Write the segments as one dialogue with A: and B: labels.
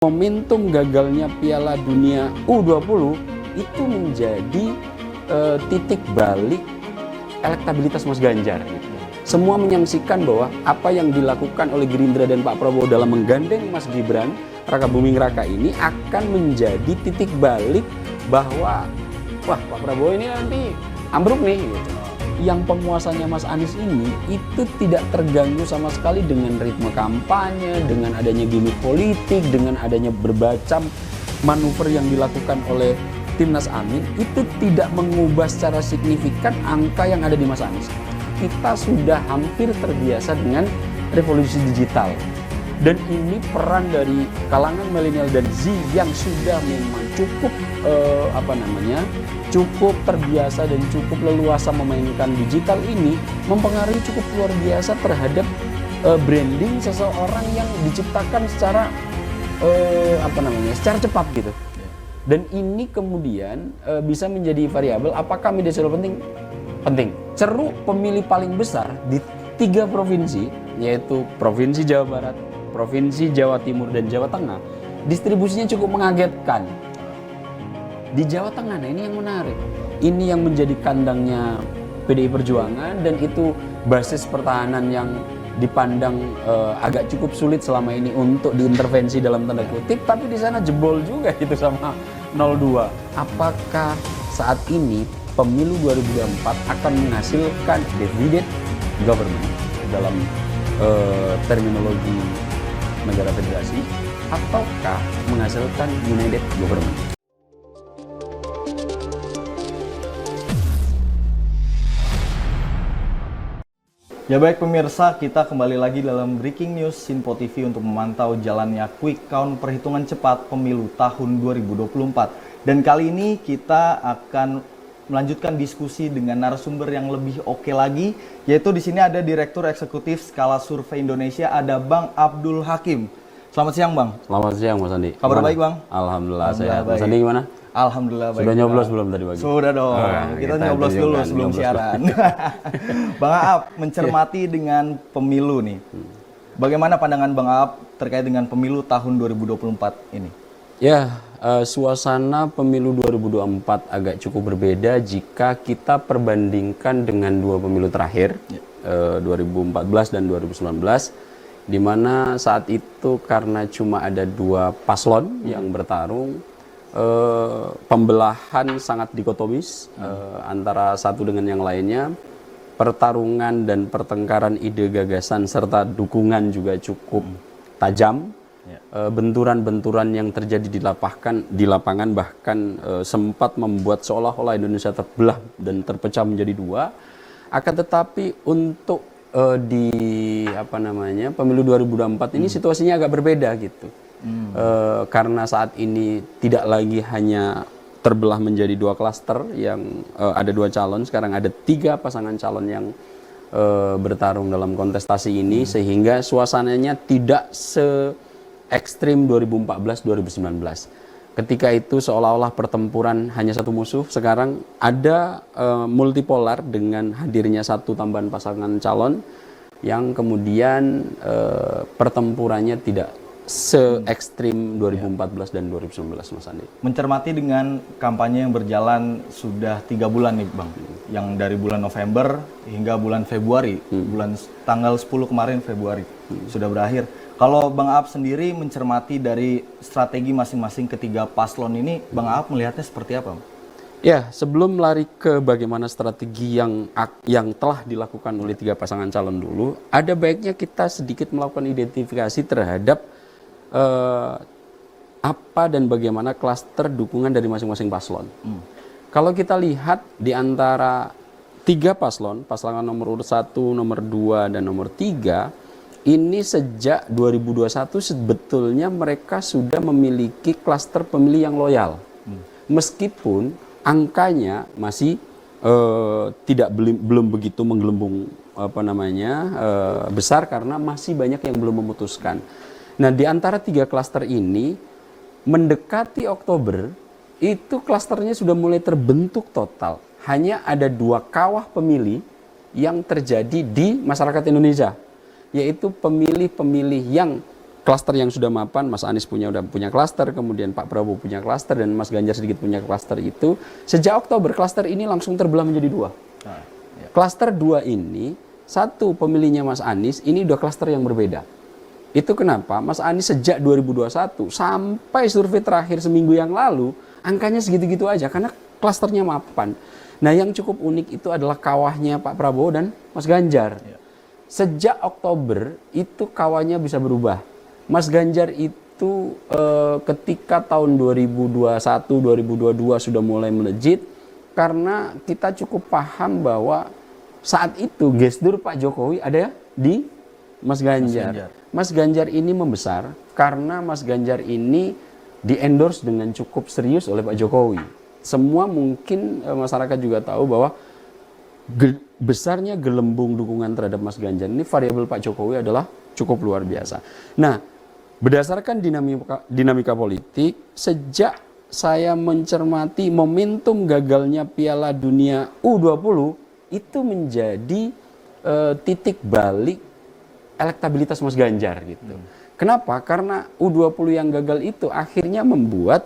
A: Momentum gagalnya Piala Dunia U20 itu menjadi titik balik elektabilitas Mas Ganjar. Semua menyaksikan bahwa apa yang dilakukan oleh Gerindra dan Pak Prabowo dalam menggandeng Mas Gibran Raka Buming Raka ini akan menjadi titik balik bahwa wah, Pak Prabowo ini nanti ambruk nih gitu. Yang penguasanya Mas Anies ini itu tidak terganggu sama sekali dengan ritme kampanye, dengan adanya gimmick politik, dengan adanya berbagai manuver yang dilakukan oleh Timnas Amin, itu tidak mengubah secara signifikan angka yang ada di Mas Anies. Kita sudah hampir terbiasa dengan revolusi digital. Dan ini peran dari kalangan milenial dan Z yang sudah memang cukup cukup terbiasa dan cukup leluasa memainkan digital ini mempengaruhi cukup luar biasa terhadap branding seseorang yang diciptakan secara secara cepat gitu. Dan ini kemudian bisa menjadi variabel apakah media sosial penting? Penting. Ceruk pemilih paling besar di 3 provinsi, yaitu Provinsi Jawa Barat, Provinsi Jawa Timur, dan Jawa Tengah, distribusinya cukup mengagetkan. Di Jawa Tengah, nah ini yang menarik. Ini yang menjadi kandangnya PDI Perjuangan, dan itu basis pertahanan yang dipandang agak cukup sulit selama ini untuk diintervensi dalam tanda kutip, tapi di sana jebol juga itu sama 02. Apakah saat ini pemilu 2024 akan menghasilkan divided government dalam terminologi negara federasi, ataukah menghasilkan united government?
B: Ya baik pemirsa, kita kembali lagi dalam Breaking News Sinpo TV untuk memantau jalannya quick count perhitungan cepat pemilu tahun 2024. Dan kali ini kita akan melanjutkan diskusi dengan narasumber yang lebih oke lagi, yaitu di sini ada Direktur Eksekutif Skala Survei Indonesia, ada Bang Abdul Hakim. Selamat siang Bang.
A: Selamat siang Mas Andi.
B: Kabar baik Bang?
A: Alhamdulillah sehat. Mas Andi gimana?
B: Alhamdulillah baik.
A: Sudah nyoblos belum tadi pagi?
B: Sudah dong. Kita nyoblos dulu sebelum siaran. Bang Aap, mencermati dengan pemilu nih. Bagaimana pandangan Bang Aap terkait dengan pemilu tahun 2024 ini?
A: Ya, suasana pemilu 2024 agak cukup berbeda jika kita perbandingkan dengan 2 pemilu terakhir, 2014 dan 2019, di mana saat itu karena cuma ada 2 paslon yang bertarung, pembelahan sangat dikotomis antara satu dengan yang lainnya, pertarungan dan pertengkaran ide gagasan serta dukungan juga cukup tajam. Benturan-benturan yang terjadi di lapangan bahkan sempat membuat seolah-olah Indonesia terbelah dan terpecah menjadi 2. Akan tetapi untuk pemilu 2024 ini situasinya agak berbeda gitu. Karena saat ini tidak lagi hanya terbelah menjadi 2 klaster yang ada 2 calon, sekarang ada 3 pasangan calon yang bertarung dalam kontestasi ini, sehingga suasananya tidak se ekstrim 2014-2019. Ketika itu seolah-olah pertempuran hanya satu musuh, sekarang ada multipolar dengan hadirnya 1 tambahan pasangan calon yang kemudian pertempurannya tidak se-ekstrim 2014 dan 2019, Mas Andi.
B: Mencermati dengan kampanye yang berjalan sudah 3 bulan nih Bang, yang dari bulan November hingga bulan Februari, tanggal 10 kemarin Februari sudah berakhir. Kalau Bang Aap sendiri mencermati dari strategi masing-masing ketiga paslon ini, Bang Aap melihatnya seperti apa?
A: Ya, sebelum lari ke bagaimana strategi yang telah dilakukan oleh 3 pasangan calon dulu, ada baiknya kita sedikit melakukan identifikasi terhadap apa dan bagaimana klaster dukungan dari masing-masing paslon. Kalau kita lihat di antara 3 paslon nomor urut 1, nomor 2, dan nomor 3, ini sejak 2021 sebetulnya mereka sudah memiliki klaster pemilih yang loyal. Meskipun angkanya masih belum begitu menggelembung besar karena masih banyak yang belum memutuskan. Nah, di antara 3 klaster ini mendekati Oktober itu klasternya sudah mulai terbentuk total. Hanya ada 2 kawah pemilih yang terjadi di masyarakat Indonesia, yaitu pemilih-pemilih yang klaster yang sudah mapan, Mas Anies udah punya klaster, kemudian Pak Prabowo punya klaster, dan Mas Ganjar sedikit punya klaster itu. Sejak Oktober, klaster ini langsung terbelah menjadi dua. Klaster dua ini, satu pemilihnya Mas Anies, ini udah klaster yang berbeda. Itu kenapa Mas Anies sejak 2021 sampai survei terakhir seminggu yang lalu, angkanya segitu-gitu aja, karena klasternya mapan. Nah, yang cukup unik itu adalah kawahnya Pak Prabowo dan Mas Ganjar. Sejak Oktober, itu kawahnya bisa berubah. Mas Ganjar itu ketika tahun 2021-2022 sudah mulai melejit, karena kita cukup paham bahwa saat itu gestur Pak Jokowi ada di Mas Ganjar. Mas Ganjar ini membesar karena Mas Ganjar ini di-endorse dengan cukup serius oleh Pak Jokowi. Semua mungkin masyarakat juga tahu bahwa besarnya gelembung dukungan terhadap Mas Ganjar ini, variabel Pak Jokowi adalah cukup luar biasa. Nah, berdasarkan dinamika politik, sejak saya mencermati momentum gagalnya Piala Dunia U20, itu menjadi titik balik elektabilitas Mas Ganjar gitu. Kenapa? Karena U20 yang gagal itu akhirnya membuat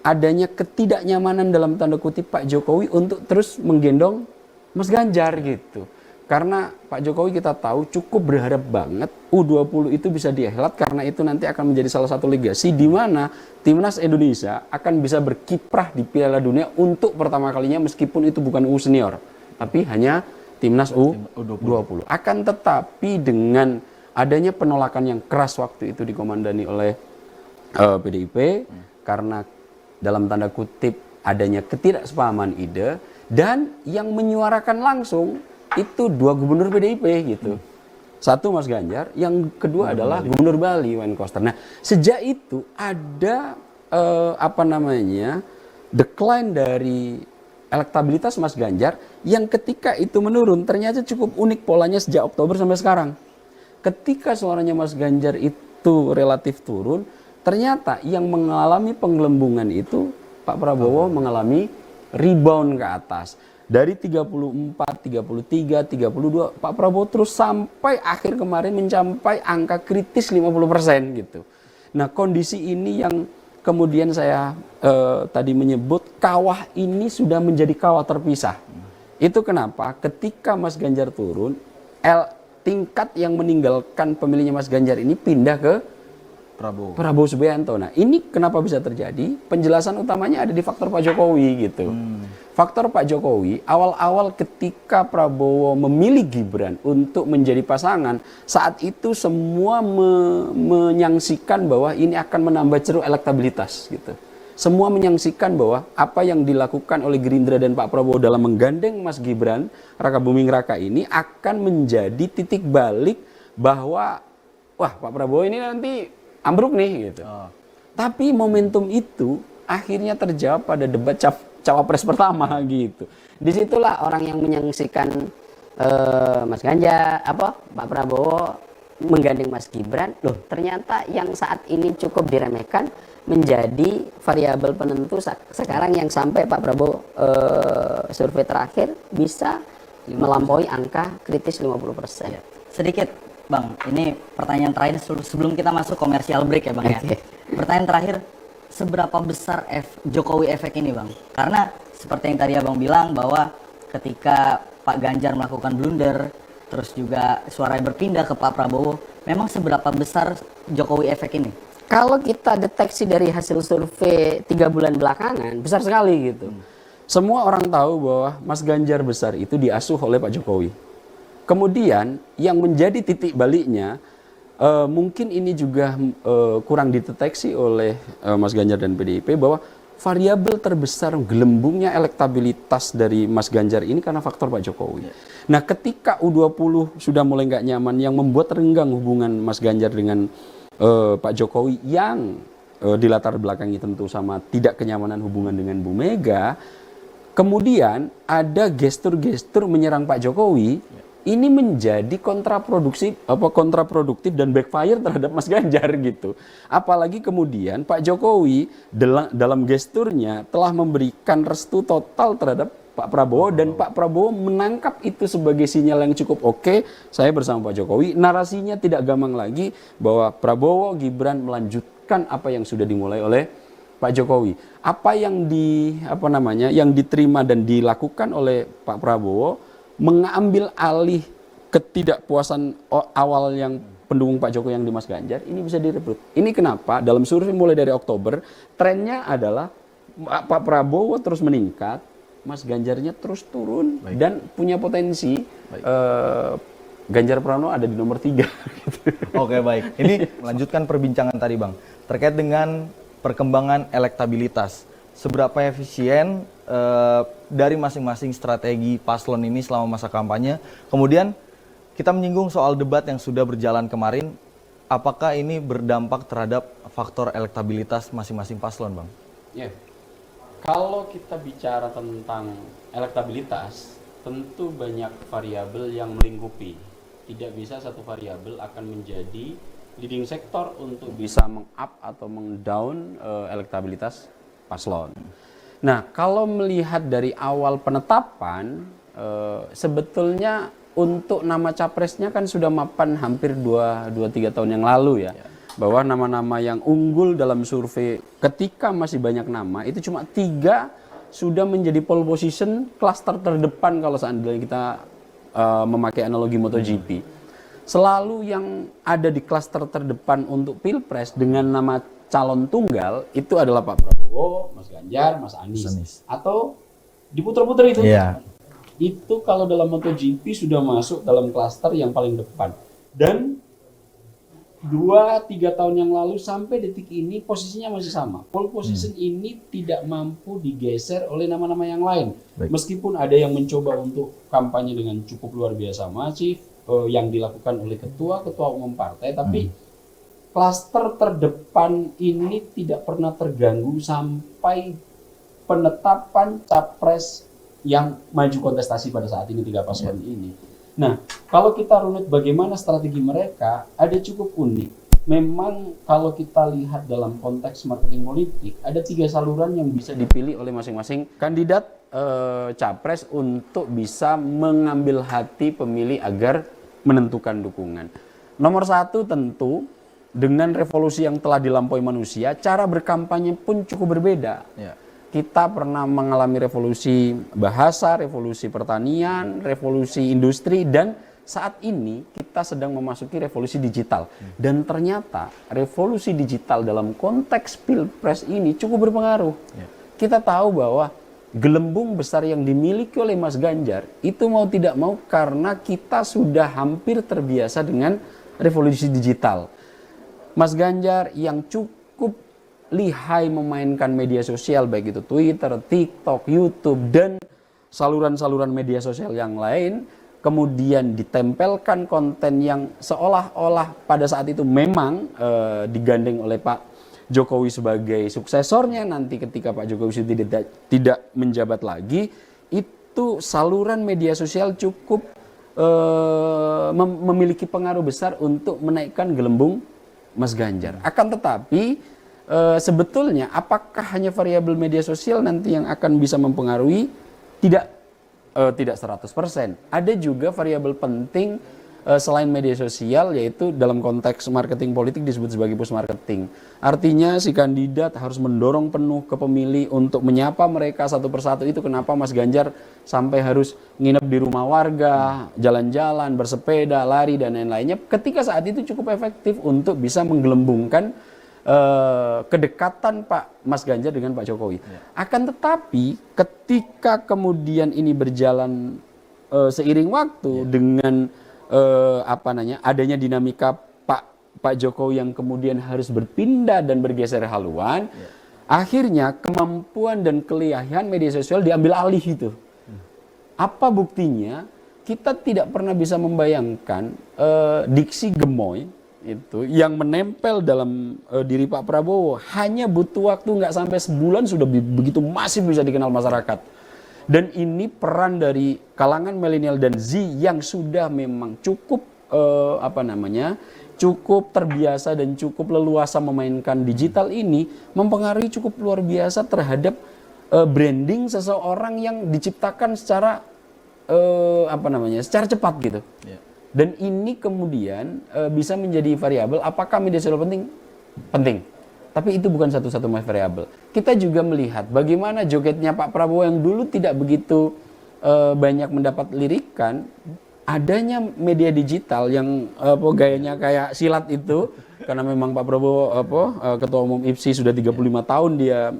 A: adanya ketidaknyamanan dalam tanda kutip Pak Jokowi untuk terus menggendong Mas Ganjar gitu. Karena Pak Jokowi kita tahu cukup berharap banget U20 itu bisa dihelat, karena itu nanti akan menjadi salah satu legasi di mana Timnas Indonesia akan bisa berkiprah di Piala Dunia untuk pertama kalinya, meskipun itu bukan U senior, tapi hanya Timnas U20. Akan tetapi dengan adanya penolakan yang keras waktu itu dikomandani oleh PDIP, karena dalam tanda kutip adanya ketidaksepahaman ide, dan yang menyuarakan langsung itu dua gubernur PDIP gitu. Satu Mas Ganjar, yang kedua adalah Gubernur Bali, Wayne Koster. Nah, sejak itu ada decline dari elektabilitas Mas Ganjar, yang ketika itu menurun ternyata cukup unik polanya sejak Oktober sampai sekarang. Ketika suaranya Mas Ganjar itu relatif turun, ternyata yang mengalami penggelembungan itu Pak Prabowo mengalami rebound ke atas. Dari 34, 33, 32, Pak Prabowo terus sampai akhir kemarin mencapai angka kritis 50% gitu. Nah, kondisi ini yang kemudian saya tadi menyebut kawah ini sudah menjadi kawah terpisah. Itu kenapa ketika Mas Ganjar turun, tingkat yang meninggalkan pemilihnya Mas Ganjar ini pindah ke Prabowo Subianto. Nah, ini kenapa bisa terjadi? Penjelasan utamanya ada di faktor Pak Jokowi gitu. Faktor Pak Jokowi, awal-awal ketika Prabowo memilih Gibran untuk menjadi pasangan, saat itu semua menyaksikan bahwa ini akan menambah ceruk elektabilitas gitu. Semua menyaksikan bahwa apa yang dilakukan oleh Gerindra dan Pak Prabowo dalam menggandeng Mas Gibran Raka Buming Raka ini akan menjadi titik balik bahwa wah, Pak Prabowo ini nanti ambruk nih gitu. Tapi momentum itu akhirnya terjawab pada debat cawapres pertama gitu. Disitulah orang yang menyaksikan Mas Ganjar, Pak Prabowo menggandeng Mas Gibran, loh ternyata yang saat ini cukup diremehkan menjadi variabel penentu sekarang yang sampai Pak Prabowo survei terakhir bisa melampaui angka kritis 50%.
C: Sedikit Bang, ini pertanyaan terakhir sebelum kita masuk komersial break ya Bang ya. Pertanyaan terakhir, seberapa besar Jokowi efek ini Bang? Karena seperti yang tadi Abang bilang bahwa ketika Pak Ganjar melakukan blunder, terus juga suaranya berpindah ke Pak Prabowo, memang seberapa besar Jokowi efek ini?
A: Kalau kita deteksi dari hasil survei 3 bulan belakangan, besar sekali gitu. Semua orang tahu bahwa Mas Ganjar besar itu diasuh oleh Pak Jokowi. Kemudian yang menjadi titik baliknya, mungkin ini juga kurang dideteksi oleh Mas Ganjar dan PDIP, bahwa variabel terbesar gelembungnya elektabilitas dari Mas Ganjar ini karena faktor Pak Jokowi. Nah, ketika U20 sudah mulai nggak nyaman, yang membuat renggang hubungan Mas Ganjar dengan Pak Jokowi, yang dilatar belakangi tentu sama tidak kenyamanan hubungan dengan Bu Mega, kemudian ada gestur-gestur menyerang Pak Jokowi. Ini menjadi kontraproduktif dan backfire terhadap Mas Ganjar gitu. Apalagi kemudian Pak Jokowi dalam gesturnya telah memberikan restu total terhadap Pak Prabowo, dan Pak Prabowo menangkap itu sebagai sinyal yang cukup oke. Saya bersama Pak Jokowi, narasinya tidak gampang lagi bahwa Prabowo Gibran melanjutkan apa yang sudah dimulai oleh Pak Jokowi. Apa yang yang diterima dan dilakukan oleh Pak Prabowo mengambil alih ketidakpuasan awal yang pendukung Pak Jokowi yang di Mas Ganjar ini bisa direbut. Ini kenapa? Dalam survei mulai dari Oktober, trennya adalah Pak Prabowo terus meningkat, Mas Ganjarnya terus turun. Baik. Dan punya potensi Ganjar Pranowo ada di nomor 3. Gitu.
B: Oke, baik. Ini melanjutkan perbincangan tadi, Bang, terkait dengan perkembangan elektabilitas. Seberapa efisien dari masing-masing strategi paslon ini selama masa kampanye. Kemudian kita menyinggung soal debat yang sudah berjalan kemarin. Apakah ini berdampak terhadap faktor elektabilitas masing-masing paslon, Bang?
A: Ya. Kalau kita bicara tentang elektabilitas, tentu banyak variabel yang melingkupi. Tidak bisa satu variabel akan menjadi leading sektor untuk bisa meng-up atau meng-down elektabilitas paslon. Nah, kalau melihat dari awal penetapan, sebetulnya untuk nama capresnya kan sudah mapan hampir 2-3 tahun yang lalu ya. Bahwa nama-nama yang unggul dalam survei ketika masih banyak nama, itu cuma 3 sudah menjadi pole position klaster terdepan kalau seandainya kita memakai analogi MotoGP. Selalu yang ada di klaster terdepan untuk Pilpres dengan nama calon tunggal itu adalah Pak Prabowo, Mas Ganjar, Mas Anies. Atau diputar-putar itu. Yeah. Itu kalau dalam MotoGP sudah masuk dalam klaster yang paling depan. Dan 2-3 tahun yang lalu sampai detik ini posisinya masih sama. Pole position ini tidak mampu digeser oleh nama-nama yang lain. Baik. Meskipun ada yang mencoba untuk kampanye dengan cukup luar biasa masif yang dilakukan oleh ketua umum partai, tapi klaster terdepan ini tidak pernah terganggu sampai penetapan capres yang maju kontestasi pada saat ini 3 paslon ini. Nah, kalau kita runut bagaimana strategi mereka, ada cukup unik. Memang kalau kita lihat dalam konteks marketing politik, ada 3 saluran yang bisa dipilih oleh masing-masing kandidat capres untuk bisa mengambil hati pemilih agar menentukan dukungan. Nomor 1 tentu, dengan revolusi yang telah dilampaui manusia, cara berkampanye pun cukup berbeda. Ya. Kita pernah mengalami revolusi bahasa, revolusi pertanian, revolusi industri, dan saat ini kita sedang memasuki revolusi digital. Dan ternyata revolusi digital dalam konteks Pilpres ini cukup berpengaruh. Ya. Kita tahu bahwa gelembung besar yang dimiliki oleh Mas Ganjar itu mau tidak mau karena kita sudah hampir terbiasa dengan revolusi digital. Mas Ganjar yang cukup lihai memainkan media sosial, baik itu Twitter, TikTok, YouTube, dan saluran-saluran media sosial yang lain, kemudian ditempelkan konten yang seolah-olah pada saat itu memang digandeng oleh Pak Jokowi sebagai suksesornya nanti ketika Pak Jokowi sudah tidak menjabat lagi. Itu saluran media sosial cukup memiliki pengaruh besar untuk menaikkan gelembung Mas Ganjar. Akan tetapi sebetulnya apakah hanya variabel media sosial nanti yang akan bisa mempengaruhi? Tidak 100%. Ada juga variabel penting selain media sosial, yaitu dalam konteks marketing politik disebut sebagai push marketing. Artinya si kandidat harus mendorong penuh ke pemilih untuk menyapa mereka satu persatu. Itu kenapa Mas Ganjar sampai harus nginep di rumah warga, jalan-jalan, bersepeda, lari, dan lain-lainnya. Ketika saat itu cukup efektif untuk bisa menggelembungkan kedekatan Pak Mas Ganjar dengan Pak Jokowi. Ya. Akan tetapi ketika kemudian ini berjalan seiring waktu dengan adanya dinamika Pak Jokowi yang kemudian harus berpindah dan bergeser haluan, akhirnya kemampuan dan kelihayan media sosial diambil alih itu. Apa buktinya? Kita tidak pernah bisa membayangkan diksi gemoy itu yang menempel dalam diri Pak Prabowo hanya butuh waktu nggak sampai sebulan sudah begitu masif bisa dikenal masyarakat. Dan ini peran dari kalangan milenial dan Z yang sudah memang cukup cukup terbiasa dan cukup leluasa memainkan digital ini mempengaruhi cukup luar biasa terhadap branding seseorang yang diciptakan secara secara cepat gitu. Dan ini kemudian bisa menjadi variabel apakah media sosial penting? Penting. Tapi itu bukan satu-satunya variabel. Kita juga melihat bagaimana jogetnya Pak Prabowo yang dulu tidak begitu banyak mendapat lirikan, adanya media digital yang gayanya kayak silat itu, karena memang Pak Prabowo ketua umum IPSI sudah 35 tahun dia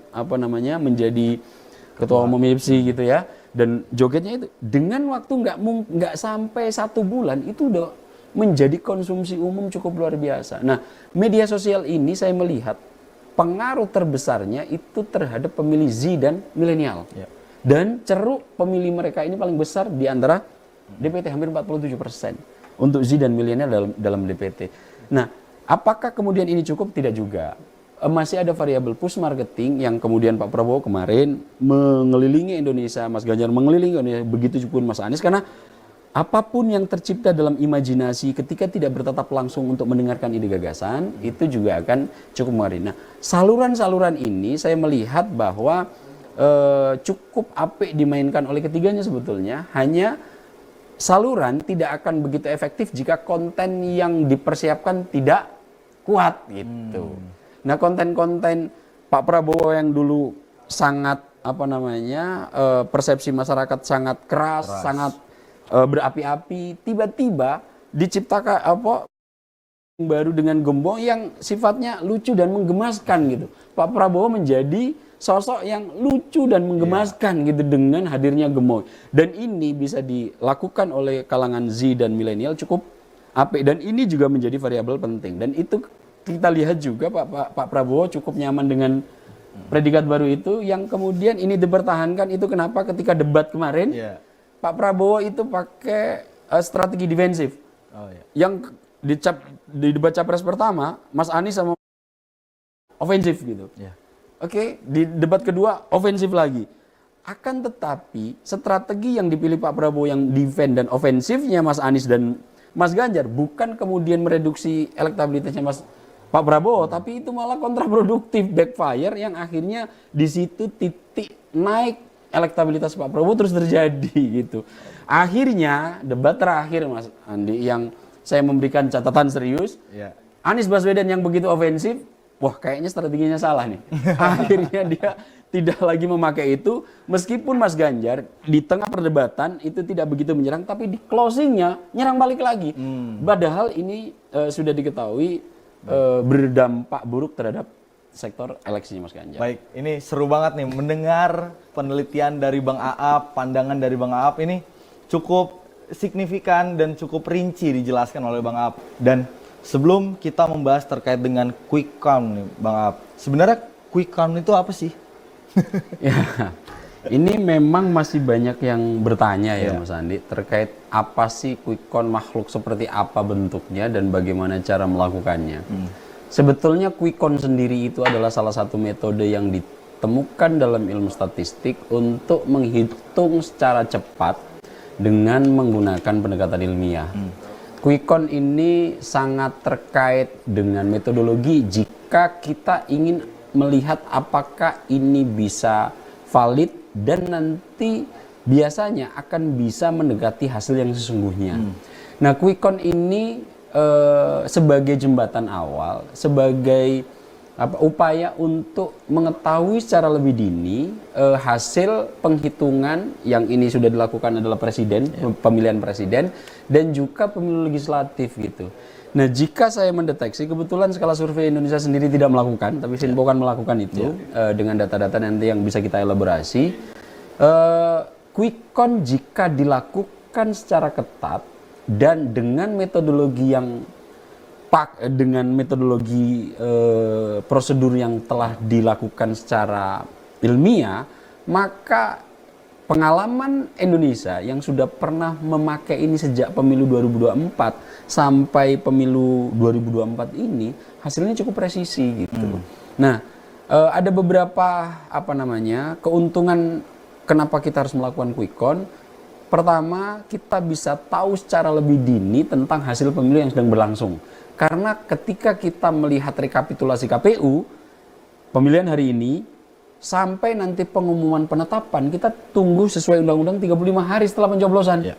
A: menjadi ketua umum IPSI gitu ya. Dan jogetnya itu dengan waktu nggak sampai 1 bulan itu udah menjadi konsumsi umum cukup luar biasa. Nah, media sosial ini saya melihat pengaruh terbesarnya itu terhadap pemilih Z dan milenial. Dan ceruk pemilih mereka ini paling besar di antara DPT, hampir 47% untuk Z dan milenial dalam DPT. Nah, apakah kemudian ini cukup? Tidak juga. Masih ada variabel push marketing yang kemudian Pak Prabowo kemarin mengelilingi Indonesia, Mas Ganjar mengelilingi Indonesia, begitu pun Mas Anies, karena apapun yang tercipta dalam imajinasi ketika tidak bertatap langsung untuk mendengarkan ide gagasan, itu juga akan cukup mengaruhi. Nah, saluran-saluran ini saya melihat bahwa cukup apik dimainkan oleh ketiganya sebetulnya, hanya saluran tidak akan begitu efektif jika konten yang dipersiapkan tidak kuat gitu. Nah, konten-konten Pak Prabowo yang dulu sangat persepsi masyarakat sangat keras. Sangat berapi-api, tiba-tiba diciptakan baru dengan gembong yang sifatnya lucu dan menggemaskan gitu. Pak Prabowo menjadi sosok yang lucu dan menggemaskan gitu dengan hadirnya gemoy. Dan ini bisa dilakukan oleh kalangan Z dan milenial cukup apik, dan ini juga menjadi variabel penting. Dan itu kita lihat juga Pak Prabowo cukup nyaman dengan predikat baru itu, yang kemudian ini dipertahankan. Itu kenapa ketika debat kemarin Pak Prabowo itu pakai strategi defensif. Yang di debat capres pertama Mas Anies sama ofensif gitu. Oke, di debat kedua ofensif lagi. Akan tetapi strategi yang dipilih Pak Prabowo yang defense dan ofensifnya Mas Anies dan Mas Ganjar bukan kemudian mereduksi elektabilitasnya Pak Prabowo, tapi itu malah kontraproduktif, backfire, yang akhirnya di situ titik naik elektabilitas Pak Prabowo terus terjadi gitu. Akhirnya debat terakhir Mas Andi yang saya memberikan catatan serius, Anies Baswedan yang begitu ofensif, wah kayaknya strateginya salah nih. Akhirnya dia tidak lagi memakai itu, meskipun Mas Ganjar di tengah perdebatan itu tidak begitu menyerang, tapi di closingnya nyerang balik lagi. Padahal ini sudah diketahui berdampak buruk terhadap sektor eleksinya Mas Ganjar.
B: Baik, ini seru banget nih mendengar penelitian dari Bang Aap, pandangan dari Bang Aap ini cukup signifikan dan cukup rinci dijelaskan oleh Bang Aap. Dan sebelum kita membahas terkait dengan quick count nih Bang Aap, sebenarnya quick count itu apa sih?
A: Ya, ini memang masih banyak yang bertanya ya Mas Andi terkait apa sih quick count, makhluk seperti apa bentuknya dan bagaimana cara melakukannya. Sebetulnya quick count sendiri itu adalah salah satu metode yang ditemukan dalam ilmu statistik untuk menghitung secara cepat dengan menggunakan pendekatan ilmiah. Quick count ini sangat terkait dengan metodologi jika kita ingin melihat apakah ini bisa valid dan nanti biasanya akan bisa mendekati hasil yang sesungguhnya. Nah, quick count ini sebagai jembatan awal, sebagai upaya untuk mengetahui secara lebih dini hasil penghitungan yang ini sudah dilakukan adalah presiden, pemilihan presiden dan juga pemilu legislatif gitu. Nah, jika saya mendeteksi, kebetulan skala survei Indonesia sendiri tidak melakukan, tapi Sinpo kan melakukan itu dengan data-data nanti yang bisa kita elaborasi. Quick count jika dilakukan secara ketat dan dengan metodologi yang prosedur yang telah dilakukan secara ilmiah, maka pengalaman Indonesia yang sudah pernah memakai ini sejak pemilu 2024 sampai pemilu 2024 ini hasilnya cukup presisi gitu. Nah, ada beberapa keuntungan kenapa kita harus melakukan quick count. Pertama, kita bisa tahu secara lebih dini tentang hasil pemilu yang sedang berlangsung. Karena ketika kita melihat rekapitulasi KPU pemilihan hari ini, sampai nanti pengumuman penetapan kita tunggu sesuai undang-undang 35 hari setelah pencoblosan.
B: Ya.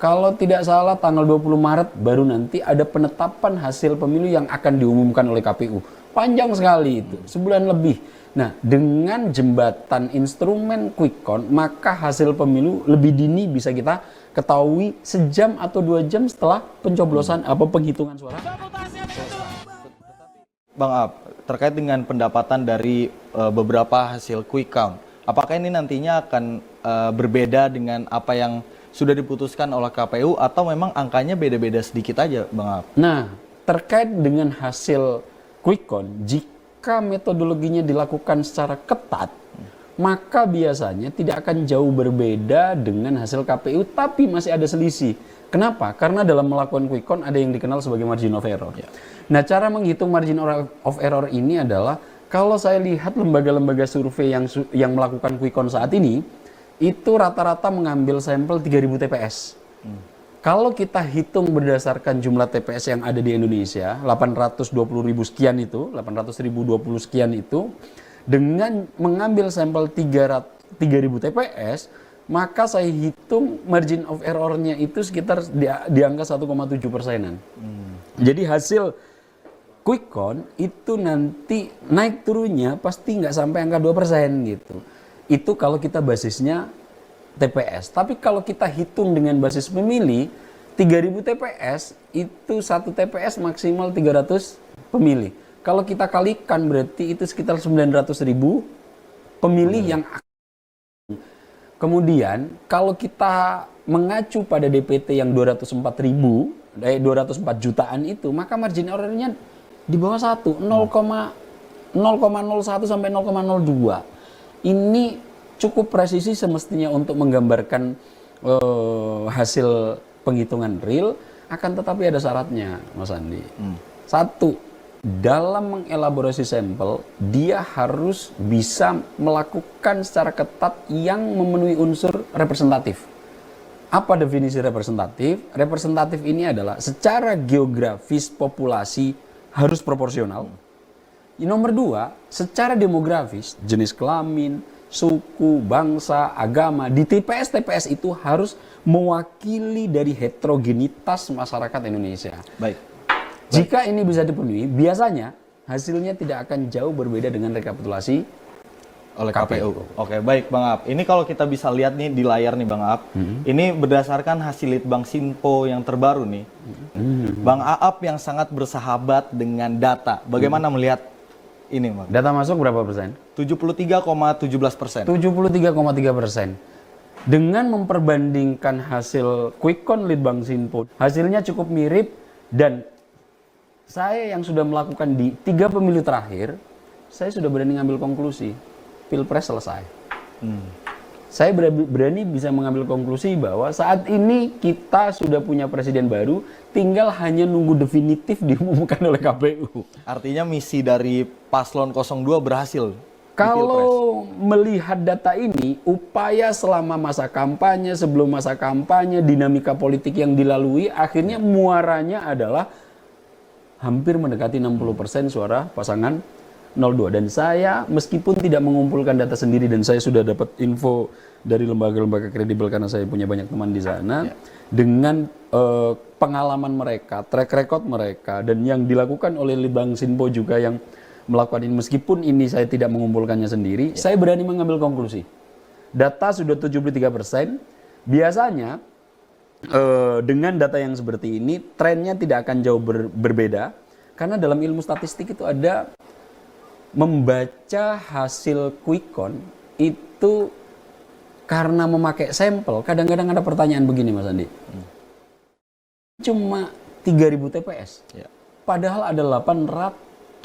A: Kalau tidak salah tanggal 20 Maret baru nanti ada penetapan hasil pemilu yang akan diumumkan oleh KPU. Panjang sekali itu, sebulan lebih. Nah, dengan jembatan instrumen quick count, maka hasil pemilu lebih dini bisa kita ketahui sejam atau 2 jam setelah pencoblosan penghitungan suara.
B: Bang Ab, terkait dengan pendapatan dari beberapa hasil quick count, apakah ini nantinya akan berbeda dengan apa yang sudah diputuskan oleh KPU atau memang angkanya beda-beda sedikit aja, Bang Ab?
A: Nah, terkait dengan hasil quick count, jika metodologinya dilakukan secara ketat, maka biasanya tidak akan jauh berbeda dengan hasil KPU, tapi masih ada selisih. Kenapa? Karena dalam melakukan quick count ada yang dikenal sebagai margin of error. Ya. Nah, cara menghitung margin of error ini adalah, kalau saya lihat lembaga-lembaga survei yang melakukan quick count saat ini, itu rata-rata mengambil sampel 3.000 TPS. Kalau kita hitung berdasarkan jumlah TPS yang ada di Indonesia, 820.000 sekian itu, 800.020 sekian itu, dengan mengambil sampel 3.000 TPS, maka saya hitung margin of error-nya itu sekitar di angka 1,7%-an. Jadi hasil quick count itu nanti naik turunnya pasti nggak sampai angka 2% gitu. Itu kalau kita basisnya TPS. Tapi kalau kita hitung dengan basis pemilih, 3.000 TPS itu satu TPS maksimal 300 pemilih. Kalau kita kalikan berarti itu sekitar 900.000 pemilih yang kemudian kalau kita mengacu pada DPT yang 204 jutaan itu, maka margin error-nya di bawah 1, 0,01 sampai 0,02. Ini cukup presisi semestinya untuk menggambarkan hasil penghitungan real, akan tetapi ada syaratnya, Mas Andi. Satu, dalam mengelaborasi sampel, dia harus bisa melakukan secara ketat yang memenuhi unsur representatif. Apa definisi representatif? Representatif ini adalah secara geografis populasi harus proporsional. Nomor 2, secara demografis, jenis kelamin, suku, bangsa, agama, di TPS-TPS itu harus mewakili dari heterogenitas masyarakat Indonesia.
B: Baik.
A: Jika ini bisa dipenuhi, biasanya hasilnya tidak akan jauh berbeda dengan rekapitulasi
B: oleh KPU. Oke, baik Bang Ab. Ini kalau kita bisa lihat nih di layar nih Bang Ab, ini berdasarkan hasil Litbang Sinpo yang terbaru nih. Bang Aap yang sangat bersahabat dengan data. Bagaimana melihat ini Bang?
A: Data masuk berapa persen?
B: 73,17%.
A: 73,3%. Dengan memperbandingkan hasil quick count Litbang Sinpo, hasilnya cukup mirip, dan saya yang sudah melakukan di 3 pemilu terakhir, saya sudah berani ngambil konklusi, Pilpres selesai. Saya berani bisa mengambil konklusi bahwa saat ini kita sudah punya presiden baru, tinggal hanya nunggu definitif diumumkan oleh KPU.
B: Artinya misi dari paslon 02 berhasil.
A: Kalau melihat data ini, upaya selama masa kampanye, sebelum masa kampanye, dinamika politik yang dilalui, akhirnya muaranya adalah hampir mendekati 60% suara pasangan 02. Dan saya meskipun tidak mengumpulkan data sendiri, dan saya sudah dapat info dari lembaga-lembaga kredibel karena saya punya banyak teman di sana, dengan pengalaman mereka, track record mereka, dan yang dilakukan oleh Litbang Sinpo juga yang melakukan ini, meskipun ini saya tidak mengumpulkannya sendiri, saya berani mengambil konklusi. Data sudah 73%, biasanya dengan data yang seperti ini, trennya tidak akan jauh berbeda, karena dalam ilmu statistik itu ada membaca hasil quick count itu karena memakai sampel. Kadang-kadang ada pertanyaan begini Mas Andi, cuma 3.000 TPS, padahal ada 800.000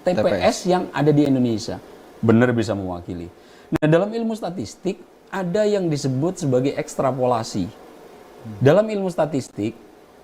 A: TPS yang ada di Indonesia, benar bisa mewakili. Nah, dalam ilmu statistik ada yang disebut sebagai ekstrapolasi. Dalam ilmu statistik,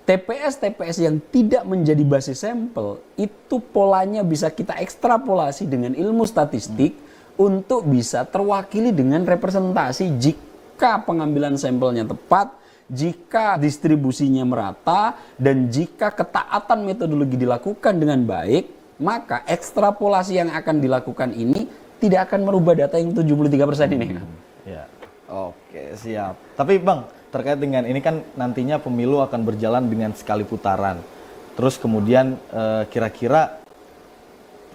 A: TPS-TPS yang tidak menjadi basis sampel, itu polanya bisa kita ekstrapolasi dengan ilmu statistik untuk bisa terwakili dengan representasi jika pengambilan sampelnya tepat, jika distribusinya merata, dan jika ketaatan metodologi dilakukan dengan baik, maka ekstrapolasi yang akan dilakukan ini tidak akan merubah data yang 73% ini.
B: Ya, oke, siap. Tapi Bang, terkait dengan ini kan nantinya pemilu akan berjalan dengan sekali putaran. Terus kemudian kira-kira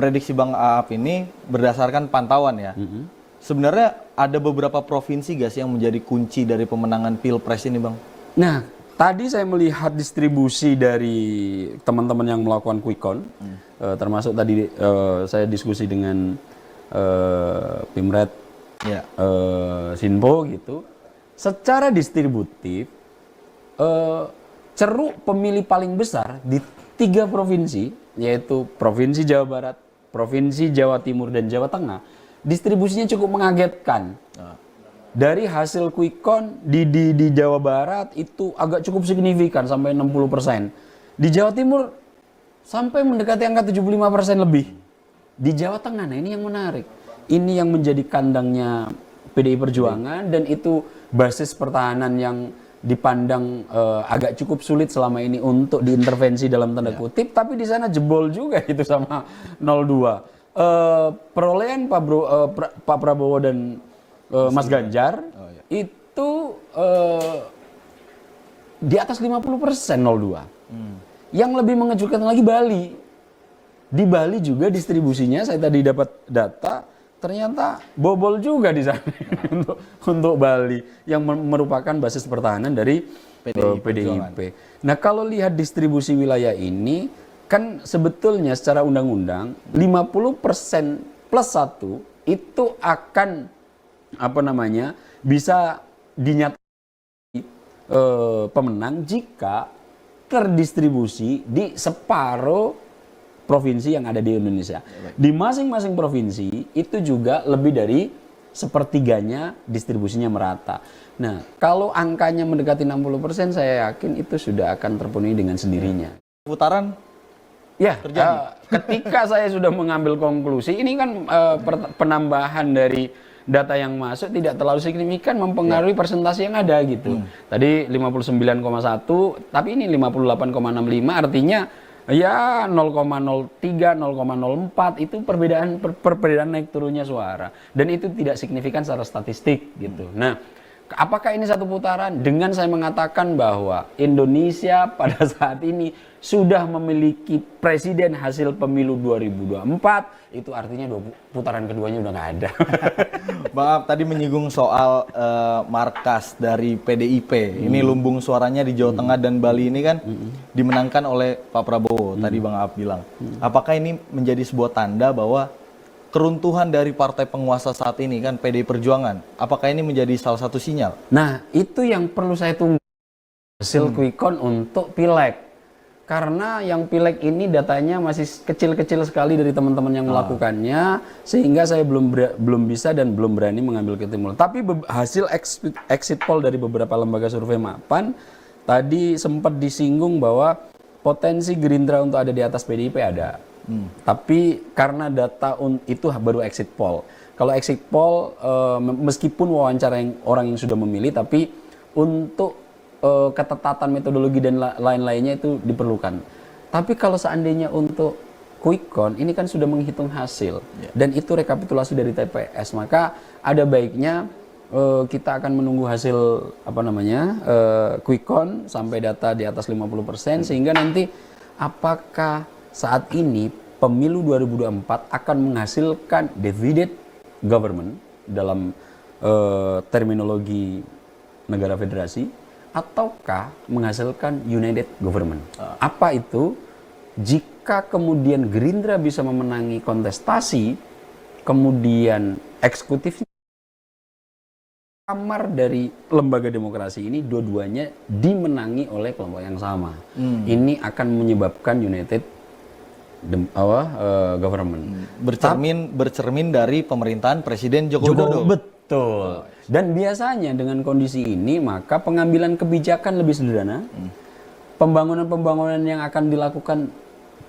B: prediksi Bang Aap ini berdasarkan pantauan ya. Sebenarnya ada beberapa provinsi gak sih yang menjadi kunci dari pemenangan Pilpres ini Bang?
A: Nah, tadi saya melihat distribusi dari teman-teman yang melakukan quick count, termasuk tadi saya diskusi dengan Pimret
B: Ya.
A: Sinpo gitu. Secara distributif, ceruk pemilih paling besar di 3 provinsi, yaitu Provinsi Jawa Barat, Provinsi Jawa Timur, dan Jawa Tengah, distribusinya cukup mengagetkan. Dari hasil quick count di Jawa Barat itu agak cukup signifikan sampai 60%. Di Jawa Timur sampai mendekati angka 75% lebih. Di Jawa Tengah, nah ini yang menarik. Ini yang menjadi kandangnya PDI Perjuangan, dan itu basis pertahanan yang dipandang agak cukup sulit selama ini untuk diintervensi dalam tanda kutip, tapi di sana jebol juga itu sama 02. Perolehan Pak Prabowo dan Mas Ganjar itu di atas 50% 02. Yang lebih mengejutkan lagi Bali. Di Bali juga distribusinya, saya tadi dapat data, ternyata bobol juga di sana untuk Bali yang merupakan basis pertahanan dari PDIP. Nah, kalau lihat distribusi wilayah ini kan sebetulnya secara undang-undang 50% plus 1 itu akan bisa dinyatakan pemenang jika terdistribusi di separuh provinsi yang ada di Indonesia. Di masing-masing provinsi itu juga lebih dari sepertiganya distribusinya merata. Nah, kalau angkanya mendekati 60%, saya yakin itu sudah akan terpenuhi dengan sendirinya.
B: Putaran
A: ya,
B: terjadi.
A: Ketika saya sudah mengambil konklusi, ini kan penambahan dari data yang masuk tidak terlalu signifikan mempengaruhi persentase yang ada gitu. Tadi 59,1, tapi ini 58,65, artinya ya 0,03, 0,04 itu perbedaan naik turunnya suara, dan itu tidak signifikan secara statistik gitu. Nah, apakah ini satu putaran? Dengan saya mengatakan bahwa Indonesia pada saat ini sudah memiliki presiden hasil pemilu 2024, itu artinya putaran keduanya udah nggak ada.
B: Bang Aap tadi menyinggung soal markas dari PDIP. Ini lumbung suaranya di Jawa Tengah dan Bali ini kan dimenangkan oleh Pak Prabowo. Tadi Bang Aap bilang. Apakah ini menjadi sebuah tanda bahwa keruntuhan dari partai penguasa saat ini kan PDI Perjuangan? Apakah ini menjadi salah satu sinyal?
A: Nah, itu yang perlu saya tunggu hasil quick count untuk pileg. Karena yang pileg ini datanya masih kecil-kecil sekali dari teman-teman yang melakukannya, sehingga saya belum bisa dan belum berani mengambil kesimpulan. Tapi hasil exit poll dari beberapa lembaga survei mapan tadi sempat disinggung bahwa potensi Gerindra untuk ada di atas PDIP ada. Tapi karena data itu baru exit poll. Kalau exit poll meskipun wawancara orang yang sudah memilih, tapi untuk ketetatan metodologi dan lain-lainnya itu diperlukan. Tapi kalau seandainya untuk quick count, ini kan sudah menghitung hasil, dan itu rekapitulasi dari TPS, maka ada baiknya kita akan menunggu hasil quick count sampai data di atas 50%, sehingga nanti apakah saat ini pemilu 2024 akan menghasilkan divided government dalam terminologi negara federasi, ataukah menghasilkan united government. Apa itu? Jika kemudian Gerindra bisa memenangi kontestasi, kemudian eksekutifnya kamar dari lembaga demokrasi ini dua-duanya dimenangi oleh kelompok yang sama. Ini akan menyebabkan united government.
B: Bercermin dari pemerintahan Presiden Joko Widodo.
A: Betul. Dan biasanya dengan kondisi ini maka pengambilan kebijakan lebih sederhana. Pembangunan-pembangunan yang akan dilakukan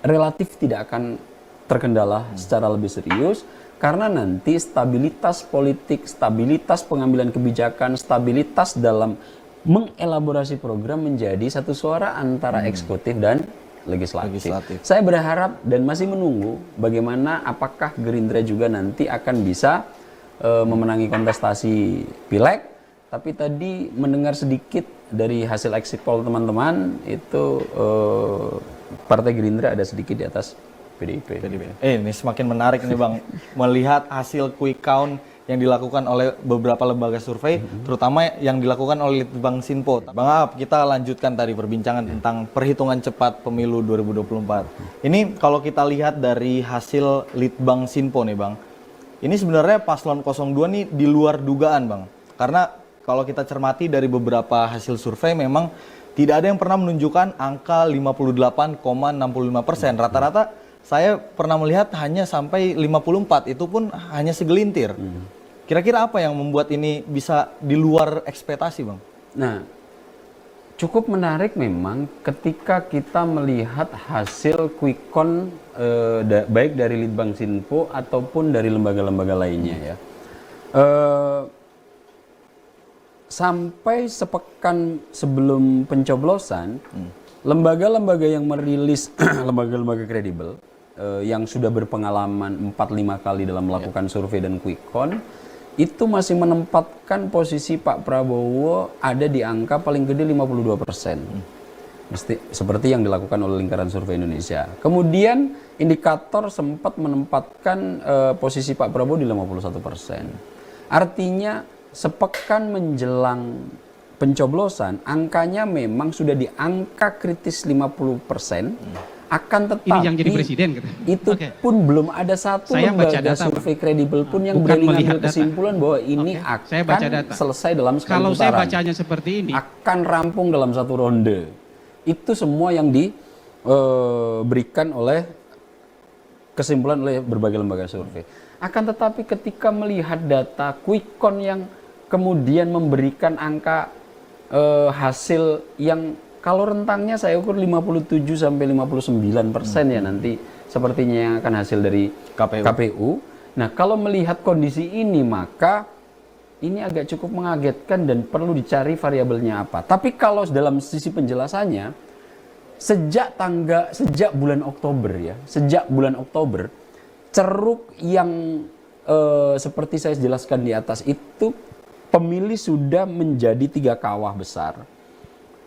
A: relatif tidak akan terkendala secara lebih serius, karena nanti stabilitas politik, stabilitas pengambilan kebijakan, stabilitas dalam mengelaborasi program menjadi satu suara antara eksekutif dan
B: Legislatif.
A: Saya berharap dan masih menunggu bagaimana apakah Gerindra juga nanti akan bisa memenangi kontestasi Pileg. Tapi tadi mendengar sedikit dari hasil exit poll teman-teman itu Partai Gerindra ada sedikit di atas PDIP.
B: Ini semakin menarik nih Bang, melihat hasil quick count yang dilakukan oleh beberapa lembaga survei, terutama yang dilakukan oleh Litbang Sinpo. Bang Aap, kita lanjutkan tadi perbincangan tentang perhitungan cepat pemilu 2024. Ini kalau kita lihat dari hasil Litbang Sinpo nih Bang, ini sebenarnya paslon 02 nih di luar dugaan Bang. Karena kalau kita cermati dari beberapa hasil survei memang tidak ada yang pernah menunjukkan angka 58,65%. Rata-rata saya pernah melihat hanya sampai 54, itu pun hanya segelintir. Kira-kira apa yang membuat ini bisa di luar ekspektasi, Bang?
A: Nah, cukup menarik memang ketika kita melihat hasil quick count baik dari Litbang Sinpo ataupun dari lembaga-lembaga lainnya ya. Sampai sepekan sebelum pencoblosan, lembaga-lembaga yang merilis lembaga-lembaga kredibel yang sudah berpengalaman 4-5 kali dalam melakukan survei dan quick count itu masih menempatkan posisi Pak Prabowo ada di angka paling gede 52%. Seperti yang dilakukan oleh Lingkaran Survei Indonesia. Kemudian indikator sempat menempatkan posisi Pak Prabowo di 51%. Artinya sepekan menjelang pencoblosan, angkanya memang sudah di angka kritis 50%. Akan tetapi
D: ini yang jadi presiden gitu.
A: Itu pun belum ada satu lembaga survei kredibel pun yang berani mengambil kesimpulan bahwa ini akan selesai dalam sekali putaran.
D: Kalau saya bacanya seperti ini,
A: akan rampung dalam satu ronde. Itu semua yang diberikan oleh kesimpulan oleh berbagai lembaga survei. Akan tetapi ketika melihat data quick count yang kemudian memberikan angka hasil yang kalau rentangnya saya ukur 57 sampai 59% ya nanti sepertinya yang akan hasil dari KPU. Nah, kalau melihat kondisi ini maka ini agak cukup mengagetkan dan perlu dicari variabelnya apa. Tapi kalau dalam sisi penjelasannya sejak bulan Oktober ya, sejak bulan Oktober ceruk yang seperti saya jelaskan di atas itu pemilih sudah menjadi 3 kawah besar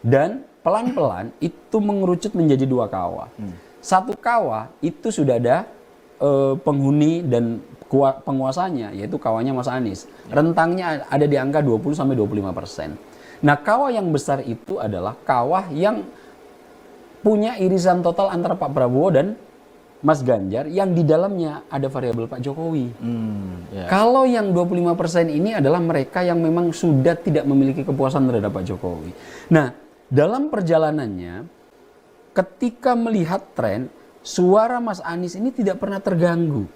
A: dan pelan-pelan itu mengerucut menjadi 2 kawah. Satu kawah itu sudah ada penghuni dan penguasanya, yaitu kawahnya Mas Anies. Rentangnya ada di angka 20-25%. Nah, kawah yang besar itu adalah kawah yang punya irisan total antara Pak Prabowo dan Mas Ganjar yang di dalamnya ada variabel Pak Jokowi. Kalau yang 25% ini adalah mereka yang memang sudah tidak memiliki kepuasan terhadap Pak Jokowi. Nah, dalam perjalanannya, ketika melihat tren, suara Mas Anies ini tidak pernah terganggu.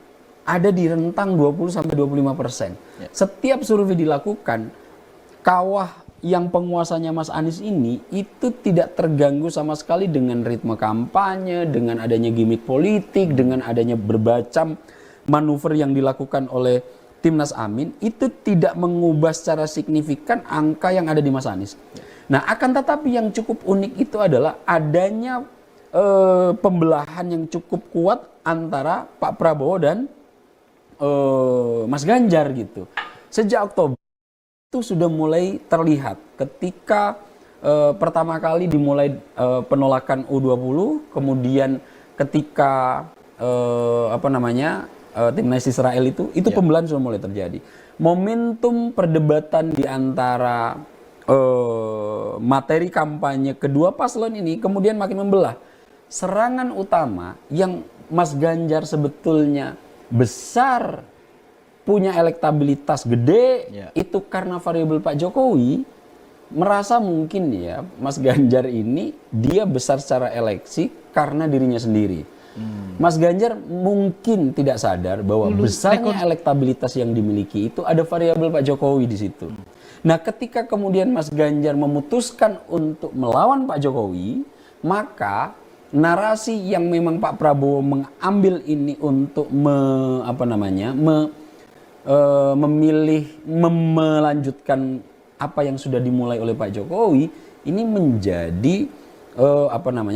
A: Ada di rentang 20-25%. Setiap survei dilakukan, kawah yang penguasanya Mas Anies ini itu tidak terganggu sama sekali dengan ritme kampanye, dengan adanya gimmick politik, dengan adanya berbagai manuver yang dilakukan oleh Timnas Amin, itu tidak mengubah secara signifikan angka yang ada di Mas Anies. Nah, akan tetapi yang cukup unik itu adalah adanya pembelahan yang cukup kuat antara Pak Prabowo dan Mas Ganjar gitu. Sejak Oktober itu sudah mulai terlihat ketika pertama kali dimulai penolakan U20, kemudian ketika timnas Israel itu pembelahan sudah mulai terjadi. Momentum perdebatan di antara materi kampanye kedua paslon ini kemudian makin membelah. Serangan utama yang Mas Ganjar sebetulnya besar, punya elektabilitas gede, itu karena variabel Pak Jokowi merasa mungkin ya Mas Ganjar ini dia besar secara eleksi karena dirinya sendiri. Mas Ganjar mungkin tidak sadar bahwa besarnya elektabilitas yang dimiliki itu ada variabel Pak Jokowi di situ. Nah, ketika kemudian Mas Ganjar memutuskan untuk melawan Pak Jokowi, maka narasi yang memang Pak Prabowo mengambil ini untuk melanjutkan apa yang sudah dimulai oleh Pak Jokowi, ini menjadi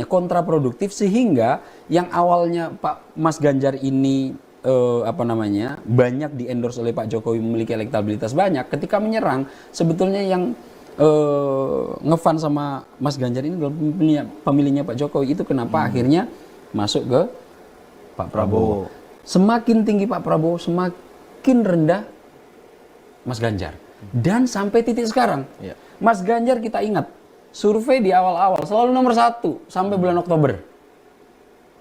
A: kontraproduktif, sehingga yang awalnya Pak Mas Ganjar ini banyak di-endorse oleh Pak Jokowi, memiliki elektabilitas banyak, ketika menyerang sebetulnya yang ngefan sama Mas Ganjar ini adalah pemilihnya Pak Jokowi. Itu kenapa akhirnya masuk ke Pak Prabowo. Semakin tinggi Pak Prabowo, semakin rendah Mas Ganjar. Dan sampai titik sekarang, Mas Ganjar kita ingat, survei di awal-awal selalu nomor 1 sampai bulan Oktober.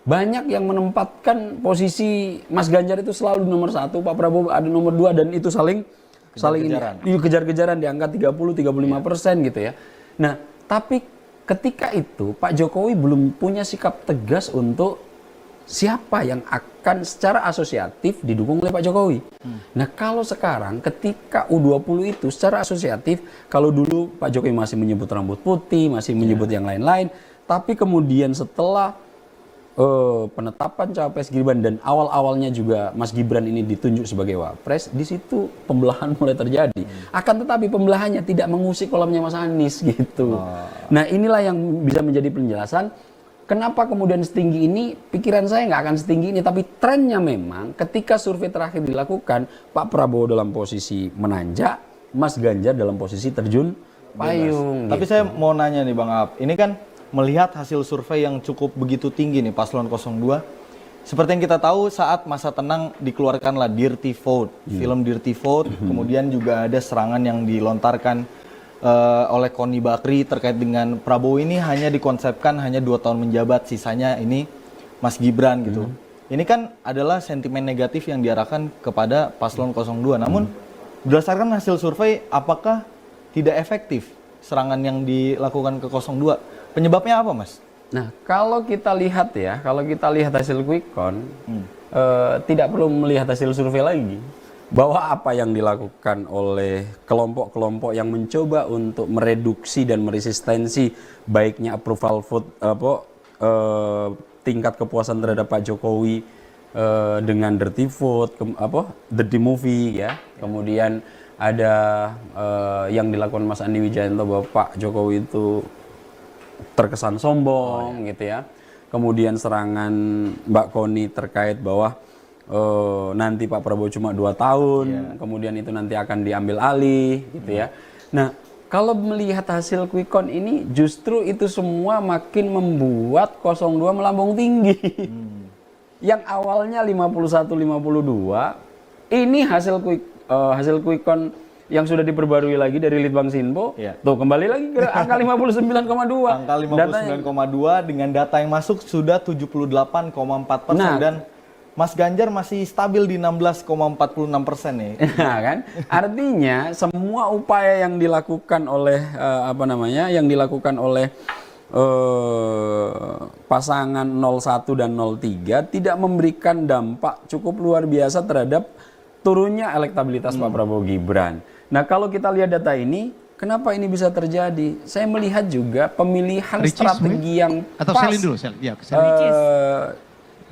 A: Banyak yang menempatkan posisi Mas Ganjar itu selalu nomor 1, Pak Prabowo ada nomor 2, dan itu saling kejar-kejaran di angka 30-35% gitu ya. Nah, tapi ketika itu Pak Jokowi belum punya sikap tegas untuk siapa yang akan secara asosiatif didukung oleh Pak Jokowi. Nah, kalau sekarang ketika U20 itu secara asosiatif, kalau dulu Pak Jokowi masih menyebut rambut putih, masih menyebut yang lain-lain, tapi kemudian setelah penetapan cawapres Gibran dan awal-awalnya juga Mas Gibran ini ditunjuk sebagai wapres, di situ pembelahan mulai terjadi. Akan tetapi pembelahannya tidak mengusik kolamnya Mas Anies gitu. Nah, inilah yang bisa menjadi penjelasan kenapa kemudian setinggi ini. Pikiran saya nggak akan setinggi ini, tapi trennya memang ketika survei terakhir dilakukan, Pak Prabowo dalam posisi menanjak, Mas Ganjar dalam posisi terjun payung.
B: Tapi saya mau nanya nih Bang Aap, ini kan melihat hasil survei yang cukup begitu tinggi nih paslon 02. Seperti yang kita tahu, saat masa tenang dikeluarkanlah Dirty Vote, film Dirty Vote, kemudian juga ada serangan yang dilontarkan oleh Koni Bakri terkait dengan Prabowo ini hanya dikonsepkan hanya 2 tahun menjabat, sisanya ini Mas Gibran gitu. Ini kan adalah sentimen negatif yang diarahkan kepada paslon 02. Namun berdasarkan hasil survei, apakah tidak efektif serangan yang dilakukan ke 02? Penyebabnya apa, Mas?
A: Nah, kalau kita lihat hasil quick count, tidak perlu melihat hasil survei lagi. Bahwa apa yang dilakukan oleh kelompok-kelompok yang mencoba untuk mereduksi dan meresistensi baiknya approval vote, tingkat kepuasan terhadap Pak Jokowi dengan dirty vote, dirty movie ya. Kemudian ada yang dilakukan Mas Andi Wijayanto bahwa Pak Jokowi itu terkesan sombong gitu ya. Kemudian serangan Mbak Koni terkait bahwa nanti Pak Prabowo cuma 2 tahun, kemudian itu nanti akan diambil alih gitu ya. Nah, kalau melihat hasil quick count ini, justru itu semua makin membuat 02 melambung tinggi. Yang awalnya 51-52, ini hasil quick count yang sudah diperbarui lagi dari Litbang Sinpo, tuh kembali lagi ke angka 59,2.
B: Angka 59,2 dengan data yang masuk sudah 78,4%, dan Mas Ganjar masih stabil di 16,46% nih.
A: Nah, kan? Artinya semua upaya yang dilakukan oleh pasangan 01 dan 03 tidak memberikan dampak cukup luar biasa terhadap turunnya elektabilitas Pak Prabowo Gibran. Nah, kalau kita lihat data ini, kenapa ini bisa terjadi? Saya melihat juga pemilihan strategi yang
D: atau
A: pas.
D: Selin dulu, Sel. Ya,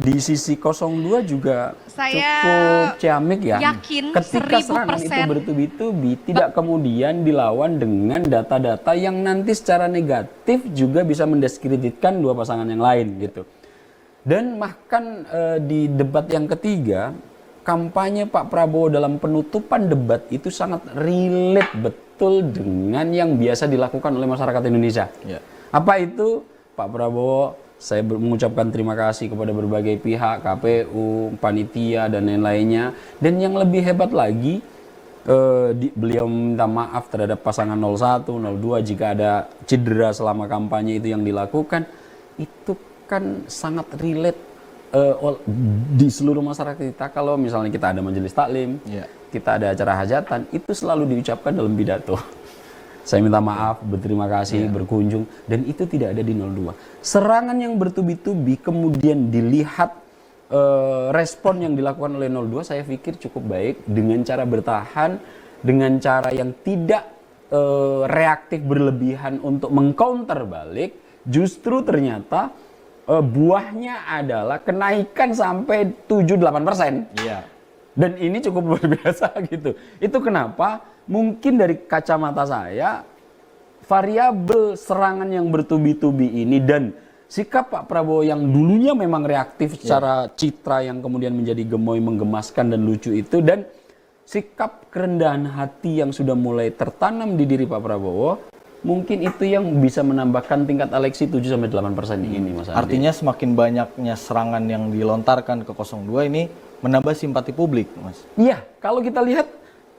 A: Di sisi 02 juga
E: saya
A: cukup ciamik ya.
E: Yakin
A: ketika serangan itu bertubi-tubi, tidak kemudian dilawan dengan data-data yang nanti secara negatif juga bisa mendiskreditkan dua pasangan yang lain gitu. Dan bahkan di debat yang ketiga, kampanye Pak Prabowo dalam penutupan debat itu sangat relate betul dengan yang biasa dilakukan oleh masyarakat Indonesia. Apa itu? Pak Prabowo, saya mengucapkan terima kasih kepada berbagai pihak, KPU, panitia, dan lain-lainnya. Dan yang lebih hebat lagi, beliau minta maaf terhadap pasangan 01, 02 jika ada cedera selama kampanye itu yang dilakukan. Itu kan sangat relate di seluruh masyarakat kita. Kalau misalnya kita ada majelis taklim, kita ada acara hajatan, itu selalu diucapkan dalam pidato. Saya minta maaf, berterima kasih, berkunjung, dan itu tidak ada di 02. Serangan yang bertubi-tubi kemudian dilihat respon yang dilakukan oleh 02, saya pikir cukup baik dengan cara bertahan, dengan cara yang tidak reaktif berlebihan untuk mengcounter balik. Justru ternyata buahnya adalah kenaikan sampai 7-8%. Dan ini cukup luar biasa gitu. Itu kenapa mungkin dari kacamata saya variabel serangan yang bertubi-tubi ini dan sikap Pak Prabowo yang dulunya memang reaktif secara citra yang kemudian menjadi gemoy, menggemaskan dan lucu itu, dan sikap kerendahan hati yang sudah mulai tertanam di diri Pak Prabowo, mungkin itu yang bisa menambahkan tingkat eleksi 7-8% ini, Mas Andi.
B: Artinya semakin banyaknya serangan yang dilontarkan ke 02 ini menambah simpati publik, Mas.
A: Iya, kalau kita lihat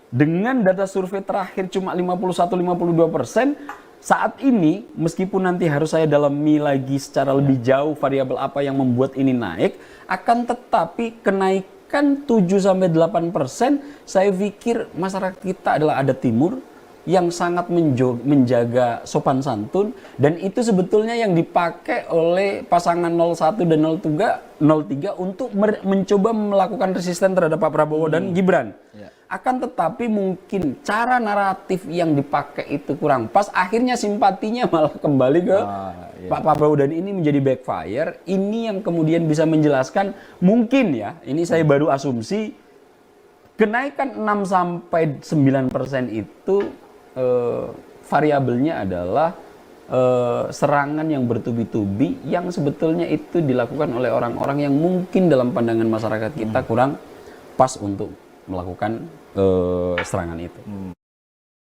A: dengan data survei terakhir cuma 51-52%, saat ini meskipun nanti harus saya dalami lagi secara lebih jauh variabel apa yang membuat ini naik, akan tetapi kenaikan 7-8%, saya pikir masyarakat kita adalah adat timur yang sangat menjaga sopan santun, dan itu sebetulnya yang dipakai oleh pasangan 01 dan 03 untuk mencoba melakukan resisten terhadap Pak Prabowo dan Gibran. Akan tetapi mungkin cara naratif yang dipakai itu kurang pas, akhirnya simpatinya malah kembali ke Pak Prabowo dan ini menjadi backfire. Ini yang kemudian bisa menjelaskan mungkin ya, ini saya baru asumsi, kenaikan 6-9% itu variabelnya adalah serangan yang bertubi-tubi yang sebetulnya itu dilakukan oleh orang-orang yang mungkin dalam pandangan masyarakat kita kurang pas untuk melakukan serangan itu.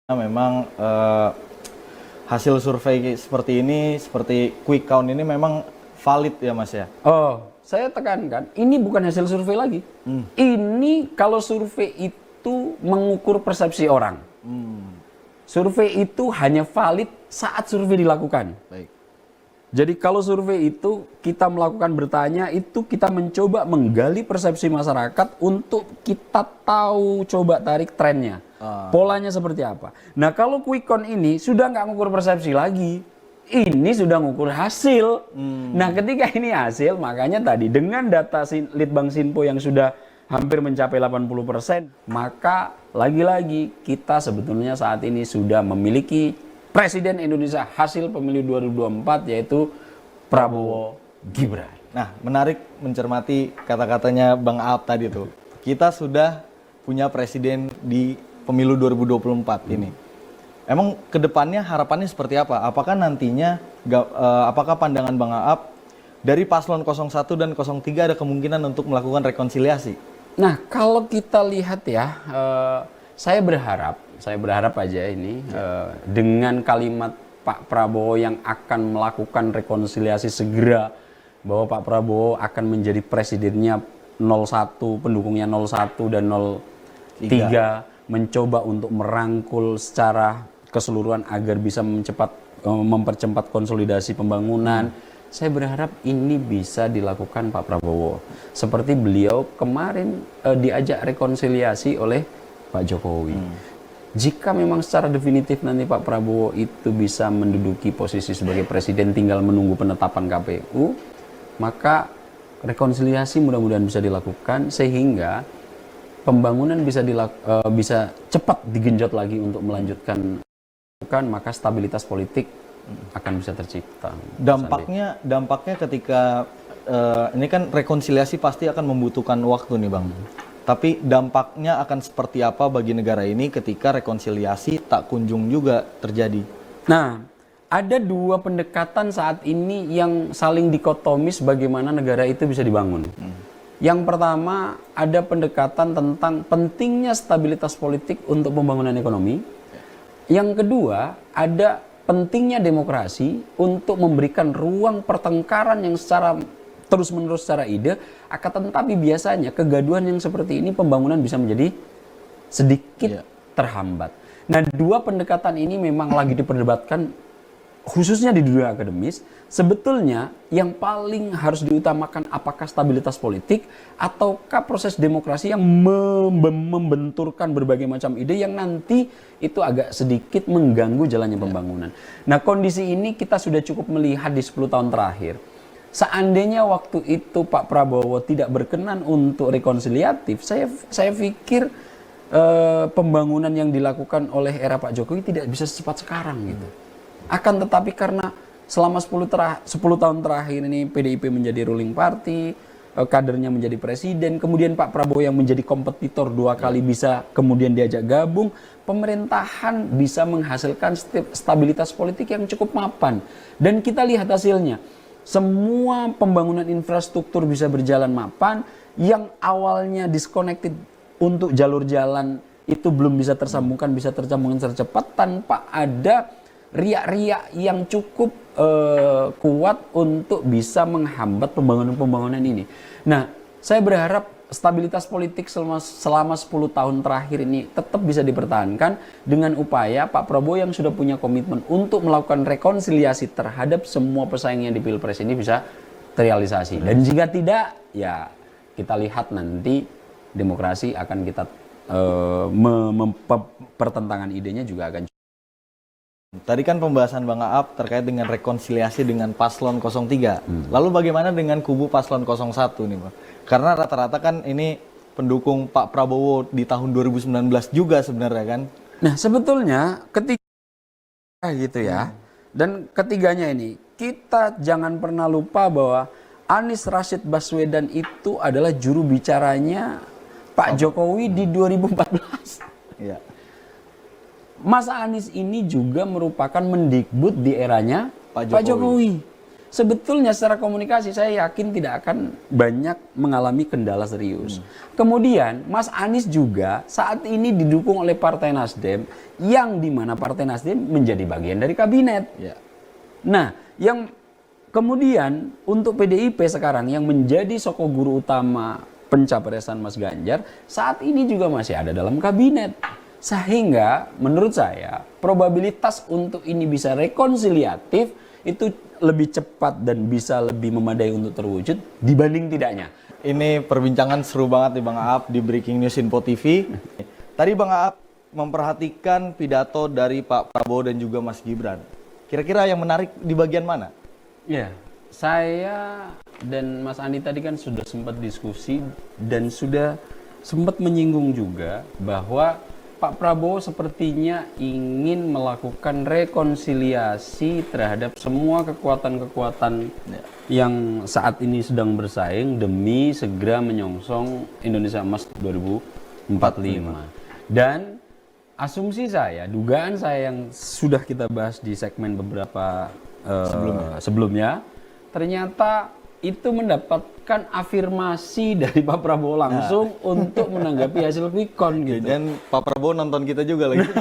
B: Nah, memang hasil survei seperti ini, seperti quick count ini memang valid ya, Mas ya?
A: Oh, saya tekankan, ini bukan hasil survei lagi. Ini kalau survei itu mengukur persepsi orang. Survei itu hanya valid saat survei dilakukan.
B: Baik.
A: Jadi kalau survei itu kita melakukan bertanya, itu kita mencoba menggali persepsi masyarakat untuk kita tahu, coba tarik trennya. Polanya seperti apa. Nah kalau quick count ini sudah nggak ngukur persepsi lagi. Ini sudah ngukur hasil. Nah ketika ini hasil, makanya tadi dengan data Litbang Sinpo yang sudah hampir mencapai 80%, maka lagi-lagi kita sebetulnya saat ini sudah memiliki Presiden Indonesia hasil pemilu 2024, yaitu Prabowo Gibran.
B: Nah, menarik mencermati kata-katanya Bang Aap tadi tuh. Kita sudah punya presiden di pemilu 2024 ini. Emang kedepannya harapannya seperti apa? Apakah nantinya, apakah pandangan Bang Aap dari paslon 01 dan 03 ada kemungkinan untuk melakukan rekonsiliasi?
A: Nah, kalau kita lihat ya, saya berharap aja ini dengan kalimat Pak Prabowo yang akan melakukan rekonsiliasi segera, bahwa Pak Prabowo akan menjadi presidennya 01, pendukungnya 01 dan 03, mencoba untuk merangkul secara keseluruhan agar bisa mempercepat konsolidasi pembangunan. Saya berharap ini bisa dilakukan Pak Prabowo. Seperti beliau kemarin diajak rekonsiliasi oleh Pak Jokowi. Jika memang secara definitif nanti Pak Prabowo itu bisa menduduki posisi sebagai presiden, tinggal menunggu penetapan KPU, maka rekonsiliasi mudah-mudahan bisa dilakukan sehingga pembangunan bisa cepat digenjot lagi untuk melanjutkan, maka stabilitas politik akan bisa tercipta.
B: Dampaknya ketika ini kan rekonsiliasi pasti akan membutuhkan waktu nih Bang. Tapi dampaknya akan seperti apa bagi negara ini ketika rekonsiliasi tak kunjung juga terjadi?
A: Nah, ada dua pendekatan saat ini yang saling dikotomis bagaimana negara itu bisa dibangun. Yang pertama, ada pendekatan tentang pentingnya stabilitas politik untuk pembangunan ekonomi. Yang kedua, ada pentingnya demokrasi untuk memberikan ruang pertengkaran yang secara terus-menerus secara ide, akan tetapi biasanya kegaduhan yang seperti ini pembangunan bisa menjadi sedikit terhambat. Nah, dua pendekatan ini memang lagi diperdebatkan khususnya di dunia akademis. Sebetulnya yang paling harus diutamakan apakah stabilitas politik ataukah proses demokrasi yang membenturkan berbagai macam ide yang nanti itu agak sedikit mengganggu jalannya pembangunan. Nah, kondisi ini kita sudah cukup melihat di 10 tahun terakhir. Seandainya waktu itu Pak Prabowo tidak berkenan untuk rekonsiliatif, saya pikir pembangunan yang dilakukan oleh era Pak Jokowi tidak bisa secepat sekarang gitu. Akan tetapi karena selama 10 tahun terakhir ini PDIP menjadi ruling party, kadernya menjadi presiden, kemudian Pak Prabowo yang menjadi kompetitor 2 kali bisa kemudian diajak gabung, pemerintahan bisa menghasilkan stabilitas politik yang cukup mapan. Dan kita lihat hasilnya, semua pembangunan infrastruktur bisa berjalan mapan, yang awalnya disconnected untuk jalur jalan itu belum bisa tersambungkan, bisa tersambungkan secara cepat tanpa ada riak-riak yang cukup kuat untuk bisa menghambat pembangunan-pembangunan ini. Nah, saya berharap stabilitas politik selama 10 tahun terakhir ini tetap bisa dipertahankan dengan upaya Pak Prabowo yang sudah punya komitmen untuk melakukan rekonsiliasi terhadap semua pesaingnya di Pilpres ini bisa terrealisasi. Dan jika tidak, ya kita lihat nanti demokrasi akan kita pertentangan idenya juga akan.
B: Tadi kan pembahasan Bang Aap terkait dengan rekonsiliasi dengan paslon 03. Lalu bagaimana dengan kubu paslon 01 nih, Bang? Karena rata-rata kan ini pendukung Pak Prabowo di tahun 2019 juga sebenarnya kan.
A: Nah, sebetulnya ketiga gitu ya. Dan ketiganya ini, kita jangan pernah lupa bahwa Anies Rashid Baswedan itu adalah juru bicaranya Pak Jokowi di 2014.
B: Iya.
A: Mas Anies ini juga merupakan mendikbud di eranya Pak Jokowi. Sebetulnya secara komunikasi saya yakin tidak akan banyak mengalami kendala serius. Kemudian Mas Anies juga saat ini didukung oleh Partai Nasdem, yang dimana Partai Nasdem menjadi bagian dari kabinet.
B: Ya.
A: Nah, yang kemudian untuk PDIP sekarang yang menjadi sosok guru utama pencapresan Mas Ganjar saat ini juga masih ada dalam kabinet. Sehingga menurut saya probabilitas untuk ini bisa rekonsiliatif itu lebih cepat dan bisa lebih memadai untuk terwujud dibanding tidaknya.
B: Ini perbincangan seru banget nih Bang Aap di Breaking News Info TV. Tadi Bang Aap memperhatikan pidato dari Pak Prabowo dan juga Mas Gibran. Kira-kira yang menarik di bagian mana?
A: Ya, saya dan Mas Andi tadi kan sudah sempat diskusi dan sudah sempat menyinggung juga bahwa Pak Prabowo sepertinya ingin melakukan rekonsiliasi terhadap semua kekuatan-kekuatan yang saat ini sedang bersaing demi segera menyongsong Indonesia Emas 2045. Dan asumsi saya, dugaan saya yang sudah kita bahas di segmen beberapa sebelumnya, ternyata itu mendapatkan afirmasi dari Pak Prabowo langsung untuk menanggapi hasil quick count gitu.
B: Dan Pak Prabowo nonton kita juga lagi.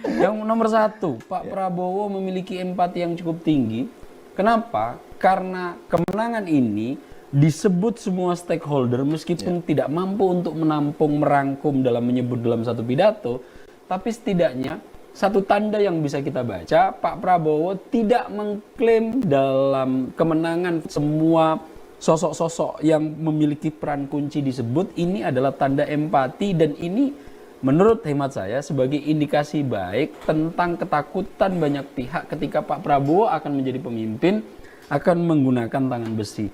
A: Yang nomor satu, Pak Prabowo memiliki empati yang cukup tinggi. Kenapa? Karena kemenangan ini disebut semua stakeholder meskipun tidak mampu untuk menampung, merangkum dalam menyebut dalam satu pidato, tapi setidaknya satu tanda yang bisa kita baca, Pak Prabowo tidak mengklaim dalam kemenangan semua sosok-sosok yang memiliki peran kunci disebut. Ini adalah tanda empati dan ini menurut hemat saya sebagai indikasi baik tentang ketakutan banyak pihak ketika Pak Prabowo akan menjadi pemimpin, akan menggunakan tangan besi.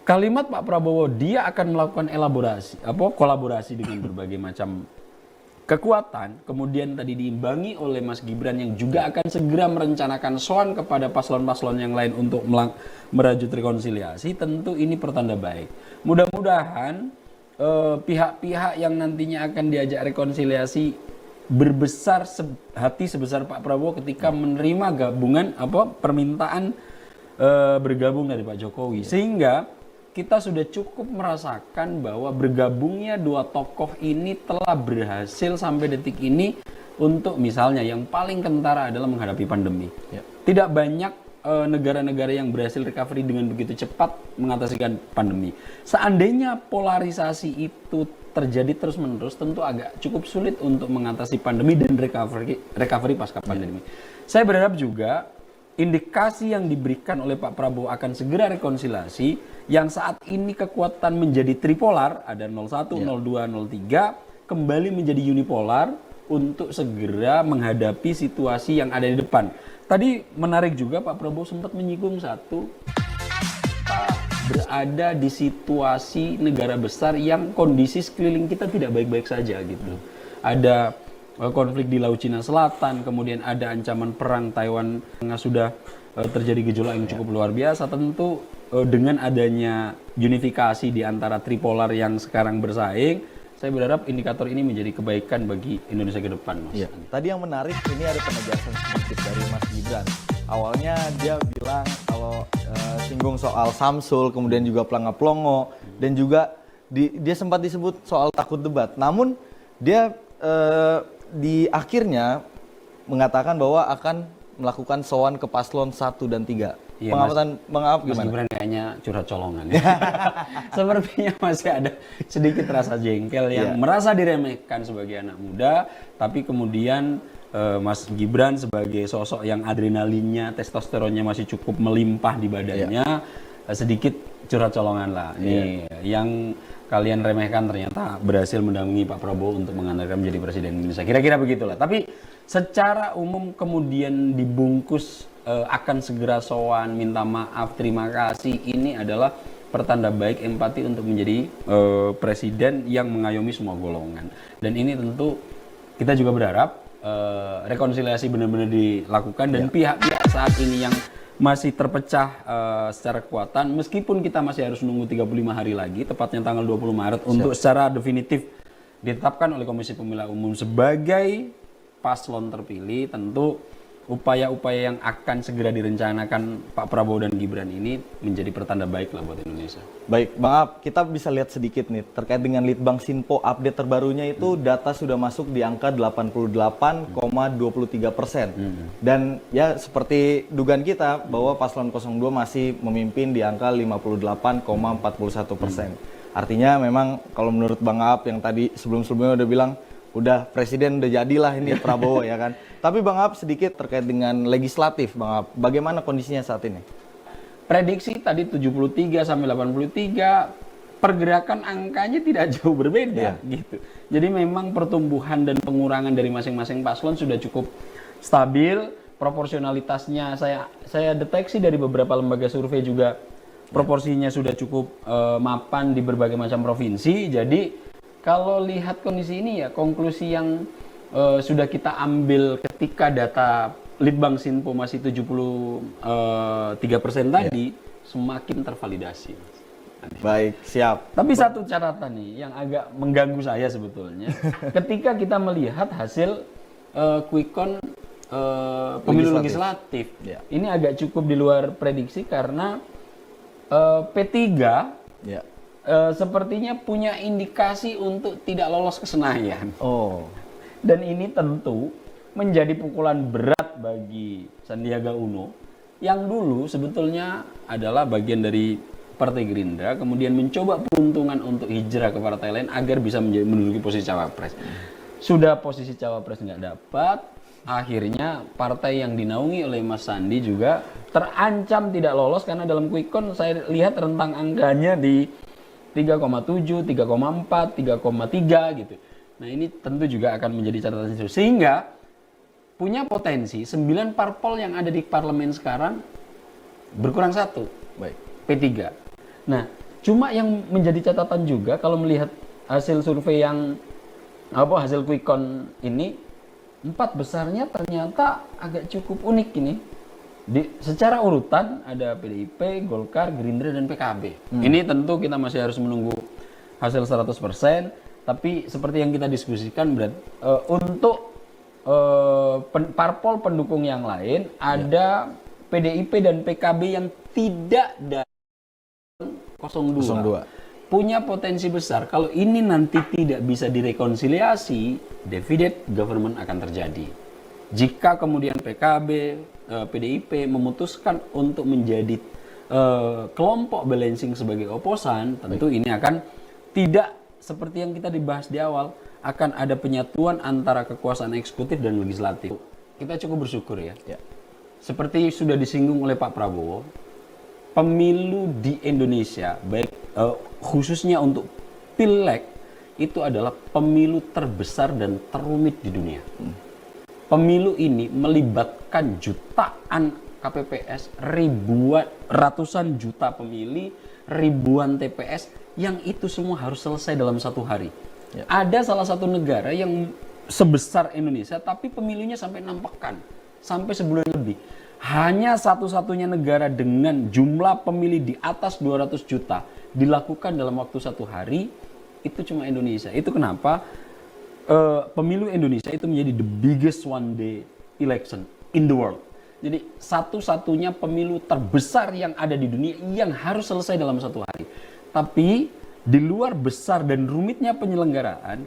A: Kalimat Pak Prabowo, dia akan melakukan kolaborasi dengan berbagai macam kekuatan, kemudian tadi diimbangi oleh Mas Gibran yang juga akan segera merencanakan soan kepada paslon-paslon yang lain untuk merajut rekonsiliasi, tentu ini pertanda baik. Mudah-mudahan pihak-pihak yang nantinya akan diajak rekonsiliasi berbesar hati sebesar Pak Prabowo ketika menerima permintaan bergabung dari Pak Jokowi, sehingga kita sudah cukup merasakan bahwa bergabungnya dua tokoh ini telah berhasil sampai detik ini untuk misalnya yang paling kentara adalah menghadapi pandemi. Tidak banyak negara-negara yang berhasil recovery dengan begitu cepat mengatasi pandemi. Seandainya polarisasi itu terjadi terus-menerus, tentu agak cukup sulit untuk mengatasi pandemi dan recovery pasca pandemi. Saya berharap juga indikasi yang diberikan oleh Pak Prabowo akan segera rekonsiliasi, yang saat ini kekuatan menjadi tripolar, ada 01, 02, 03, kembali menjadi unipolar untuk segera menghadapi situasi yang ada di depan. Tadi menarik juga Pak Prabowo sempat menyinggung satu, berada di situasi negara besar yang kondisi sekeliling kita tidak baik-baik saja gitu. Ada konflik di Laut Cina Selatan, kemudian ada ancaman perang Taiwan yang sudah terjadi gejolak yang cukup luar biasa. Tentu dengan adanya unifikasi di antara tripolar yang sekarang bersaing, saya berharap indikator ini menjadi kebaikan bagi Indonesia ke depan, Mas.
B: Iya. Tadi yang menarik ini ada penegasan sedikit dari Mas Gibran. Awalnya dia bilang kalau singgung soal Samsul, kemudian juga Planga-Plongo, dan juga dia sempat disebut soal takut debat. Namun dia di akhirnya mengatakan bahwa akan melakukan sowan ke paslon 1 dan 3.
A: Iya,
B: Pengamatan Bang Aap
A: Mas
B: gimana?
A: Gibran kayaknya curhat colongan. Sepertinya masih ada sedikit rasa jengkel yang merasa diremehkan sebagai anak muda, tapi kemudian Mas Gibran sebagai sosok yang adrenalinnya, testosteronnya masih cukup melimpah di badannya, sedikit curhat colongan lah. Nih, yang kalian remehkan ternyata berhasil mendampingi Pak Prabowo untuk mengantarkan menjadi presiden Indonesia. Kira-kira begitulah. Tapi secara umum kemudian dibungkus akan segera sowan, minta maaf, terima kasih. Ini adalah pertanda baik empati untuk menjadi presiden yang mengayomi semua golongan. Dan ini tentu kita juga berharap rekonsiliasi benar-benar dilakukan dan pihak-pihak saat ini yang masih terpecah secara kekuatan, meskipun kita masih harus menunggu 35 hari lagi, tepatnya tanggal 20 Maret untuk secara definitif ditetapkan oleh Komisi Pemilihan Umum sebagai paslon terpilih. Tentu upaya-upaya yang akan segera direncanakan Pak Prabowo dan Gibran ini menjadi pertanda baik lah buat Indonesia.
B: Baik, Bang Aap, kita bisa lihat sedikit nih terkait dengan Litbang Sinpo update terbarunya itu data sudah masuk di angka 88,23%. Dan ya seperti dugaan kita bahwa paslon 02 masih memimpin di angka 58,41%. Artinya memang kalau menurut Bang Aap yang tadi sebelum-sebelumnya udah bilang udah presiden udah jadilah ini Prabowo ya kan. Tapi Bang Aap sedikit terkait dengan legislatif, Bang Aap, bagaimana kondisinya saat ini?
A: Prediksi tadi 73 sampai 83, pergerakan angkanya tidak jauh berbeda gitu. Jadi memang pertumbuhan dan pengurangan dari masing-masing paslon sudah cukup stabil, proporsionalitasnya saya deteksi dari beberapa lembaga survei juga proporsinya sudah cukup mapan di berbagai macam provinsi. Jadi kalau lihat kondisi ini ya konklusi yang sudah kita ambil ketika data Litbang Sinpo masih 73% tadi semakin tervalidasi.
B: Baik, siap.
A: Tapi satu catatan nih yang agak mengganggu saya sebetulnya, ketika kita melihat hasil quick count pemilu legislatif, ini agak cukup di luar prediksi karena P3 sepertinya punya indikasi untuk tidak lolos ke Senayan. Dan ini tentu menjadi pukulan berat bagi Sandiaga Uno yang dulu sebetulnya adalah bagian dari Partai Gerindra, kemudian mencoba peruntungan untuk hijrah ke partai lain agar bisa menduduki posisi cawapres. Sudah posisi cawapres nggak dapat, akhirnya partai yang dinaungi oleh Mas Sandi juga terancam tidak lolos karena dalam quick count saya lihat rentang angkanya di 3,7, 3,4, 3,3 gitu. Nah ini tentu juga akan menjadi catatan serius. Sehingga punya potensi 9 parpol yang ada di parlemen sekarang berkurang 1.
B: Baik.
A: P3. Nah, cuma yang menjadi catatan juga kalau melihat hasil survei yang hasil quick count ini 4 besarnya ternyata agak cukup unik ini. Secara urutan ada PDIP, Golkar, Gerindra dan PKB. Ini tentu kita masih harus menunggu hasil 100%. Tapi seperti yang kita diskusikan untuk parpol pendukung yang lain ada PDIP dan PKB yang tidak dari 02 punya potensi besar. Kalau ini nanti tidak bisa direkonsiliasi, divided government akan terjadi. Jika kemudian PKB, PDIP memutuskan untuk menjadi kelompok balancing sebagai oposan, tentu ini akan tidak seperti yang kita dibahas di awal, akan ada penyatuan antara kekuasaan eksekutif dan legislatif. Kita cukup bersyukur ya. Seperti sudah disinggung oleh Pak Prabowo, pemilu di Indonesia, baik khususnya untuk Pileg, itu adalah pemilu terbesar dan terumit di dunia. Pemilu ini melibatkan jutaan KPPS, ratusan juta pemilih, ribuan TPS, yang itu semua harus selesai dalam 1 hari. Ada salah satu negara yang sebesar Indonesia, tapi pemilunya sampai 6 pekan, sampai sebulan lebih. Hanya satu-satunya negara dengan jumlah pemilih di atas 200 juta dilakukan dalam waktu 1 hari, itu cuma Indonesia. Itu kenapa pemilu Indonesia itu menjadi the biggest one day election in the world. Jadi satu-satunya pemilu terbesar yang ada di dunia yang harus selesai dalam 1 hari. Tapi di luar besar dan rumitnya penyelenggaraan,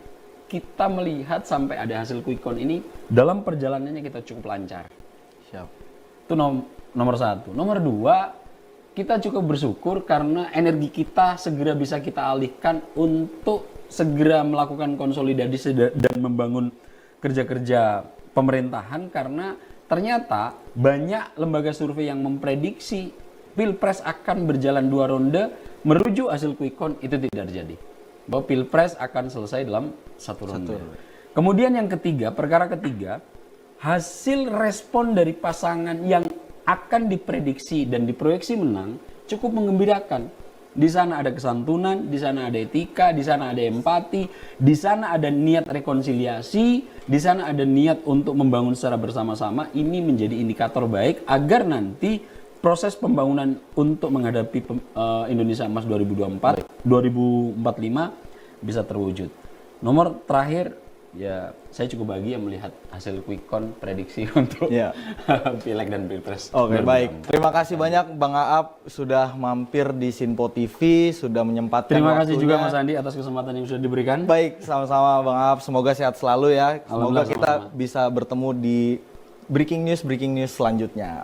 A: kita melihat sampai ada hasil quick count ini dalam perjalanannya kita cukup lancar.
B: Siap.
A: Itu nomor 1. Nomor 2, kita cukup bersyukur karena energi kita segera bisa kita alihkan untuk segera melakukan konsolidasi dan membangun kerja-kerja pemerintahan, karena ternyata banyak lembaga survei yang memprediksi Pilpres akan berjalan 2 ronde, merujuk hasil quick count itu tidak terjadi. Bahwa Pilpres akan selesai dalam 1 ronde. Kemudian yang ketiga, perkara ketiga, hasil respon dari pasangan yang akan diprediksi dan diproyeksi menang cukup menggembirakan. Di sana ada kesantunan, di sana ada etika, di sana ada empati, di sana ada niat rekonsiliasi, di sana ada niat untuk membangun secara bersama-sama. Ini menjadi indikator baik agar nanti proses pembangunan untuk menghadapi Indonesia Emas 2045 bisa terwujud. Nomor terakhir, ya saya cukup bahagia melihat hasil quick count prediksi untuk Pileg dan Pilpres.
B: Oke, baik. Terima kasih banyak Bang Aap sudah mampir di Sinpo TV, sudah menyempatkan
A: Terima kasih
B: waktunya.
A: juga Mas Andi atas kesempatan yang sudah diberikan.
B: Baik, sama-sama Bang Aap. Semoga sehat selalu ya. Semoga
A: Alhamdulillah,
B: kita
A: sama-sama.
B: bisa bertemu di breaking news selanjutnya.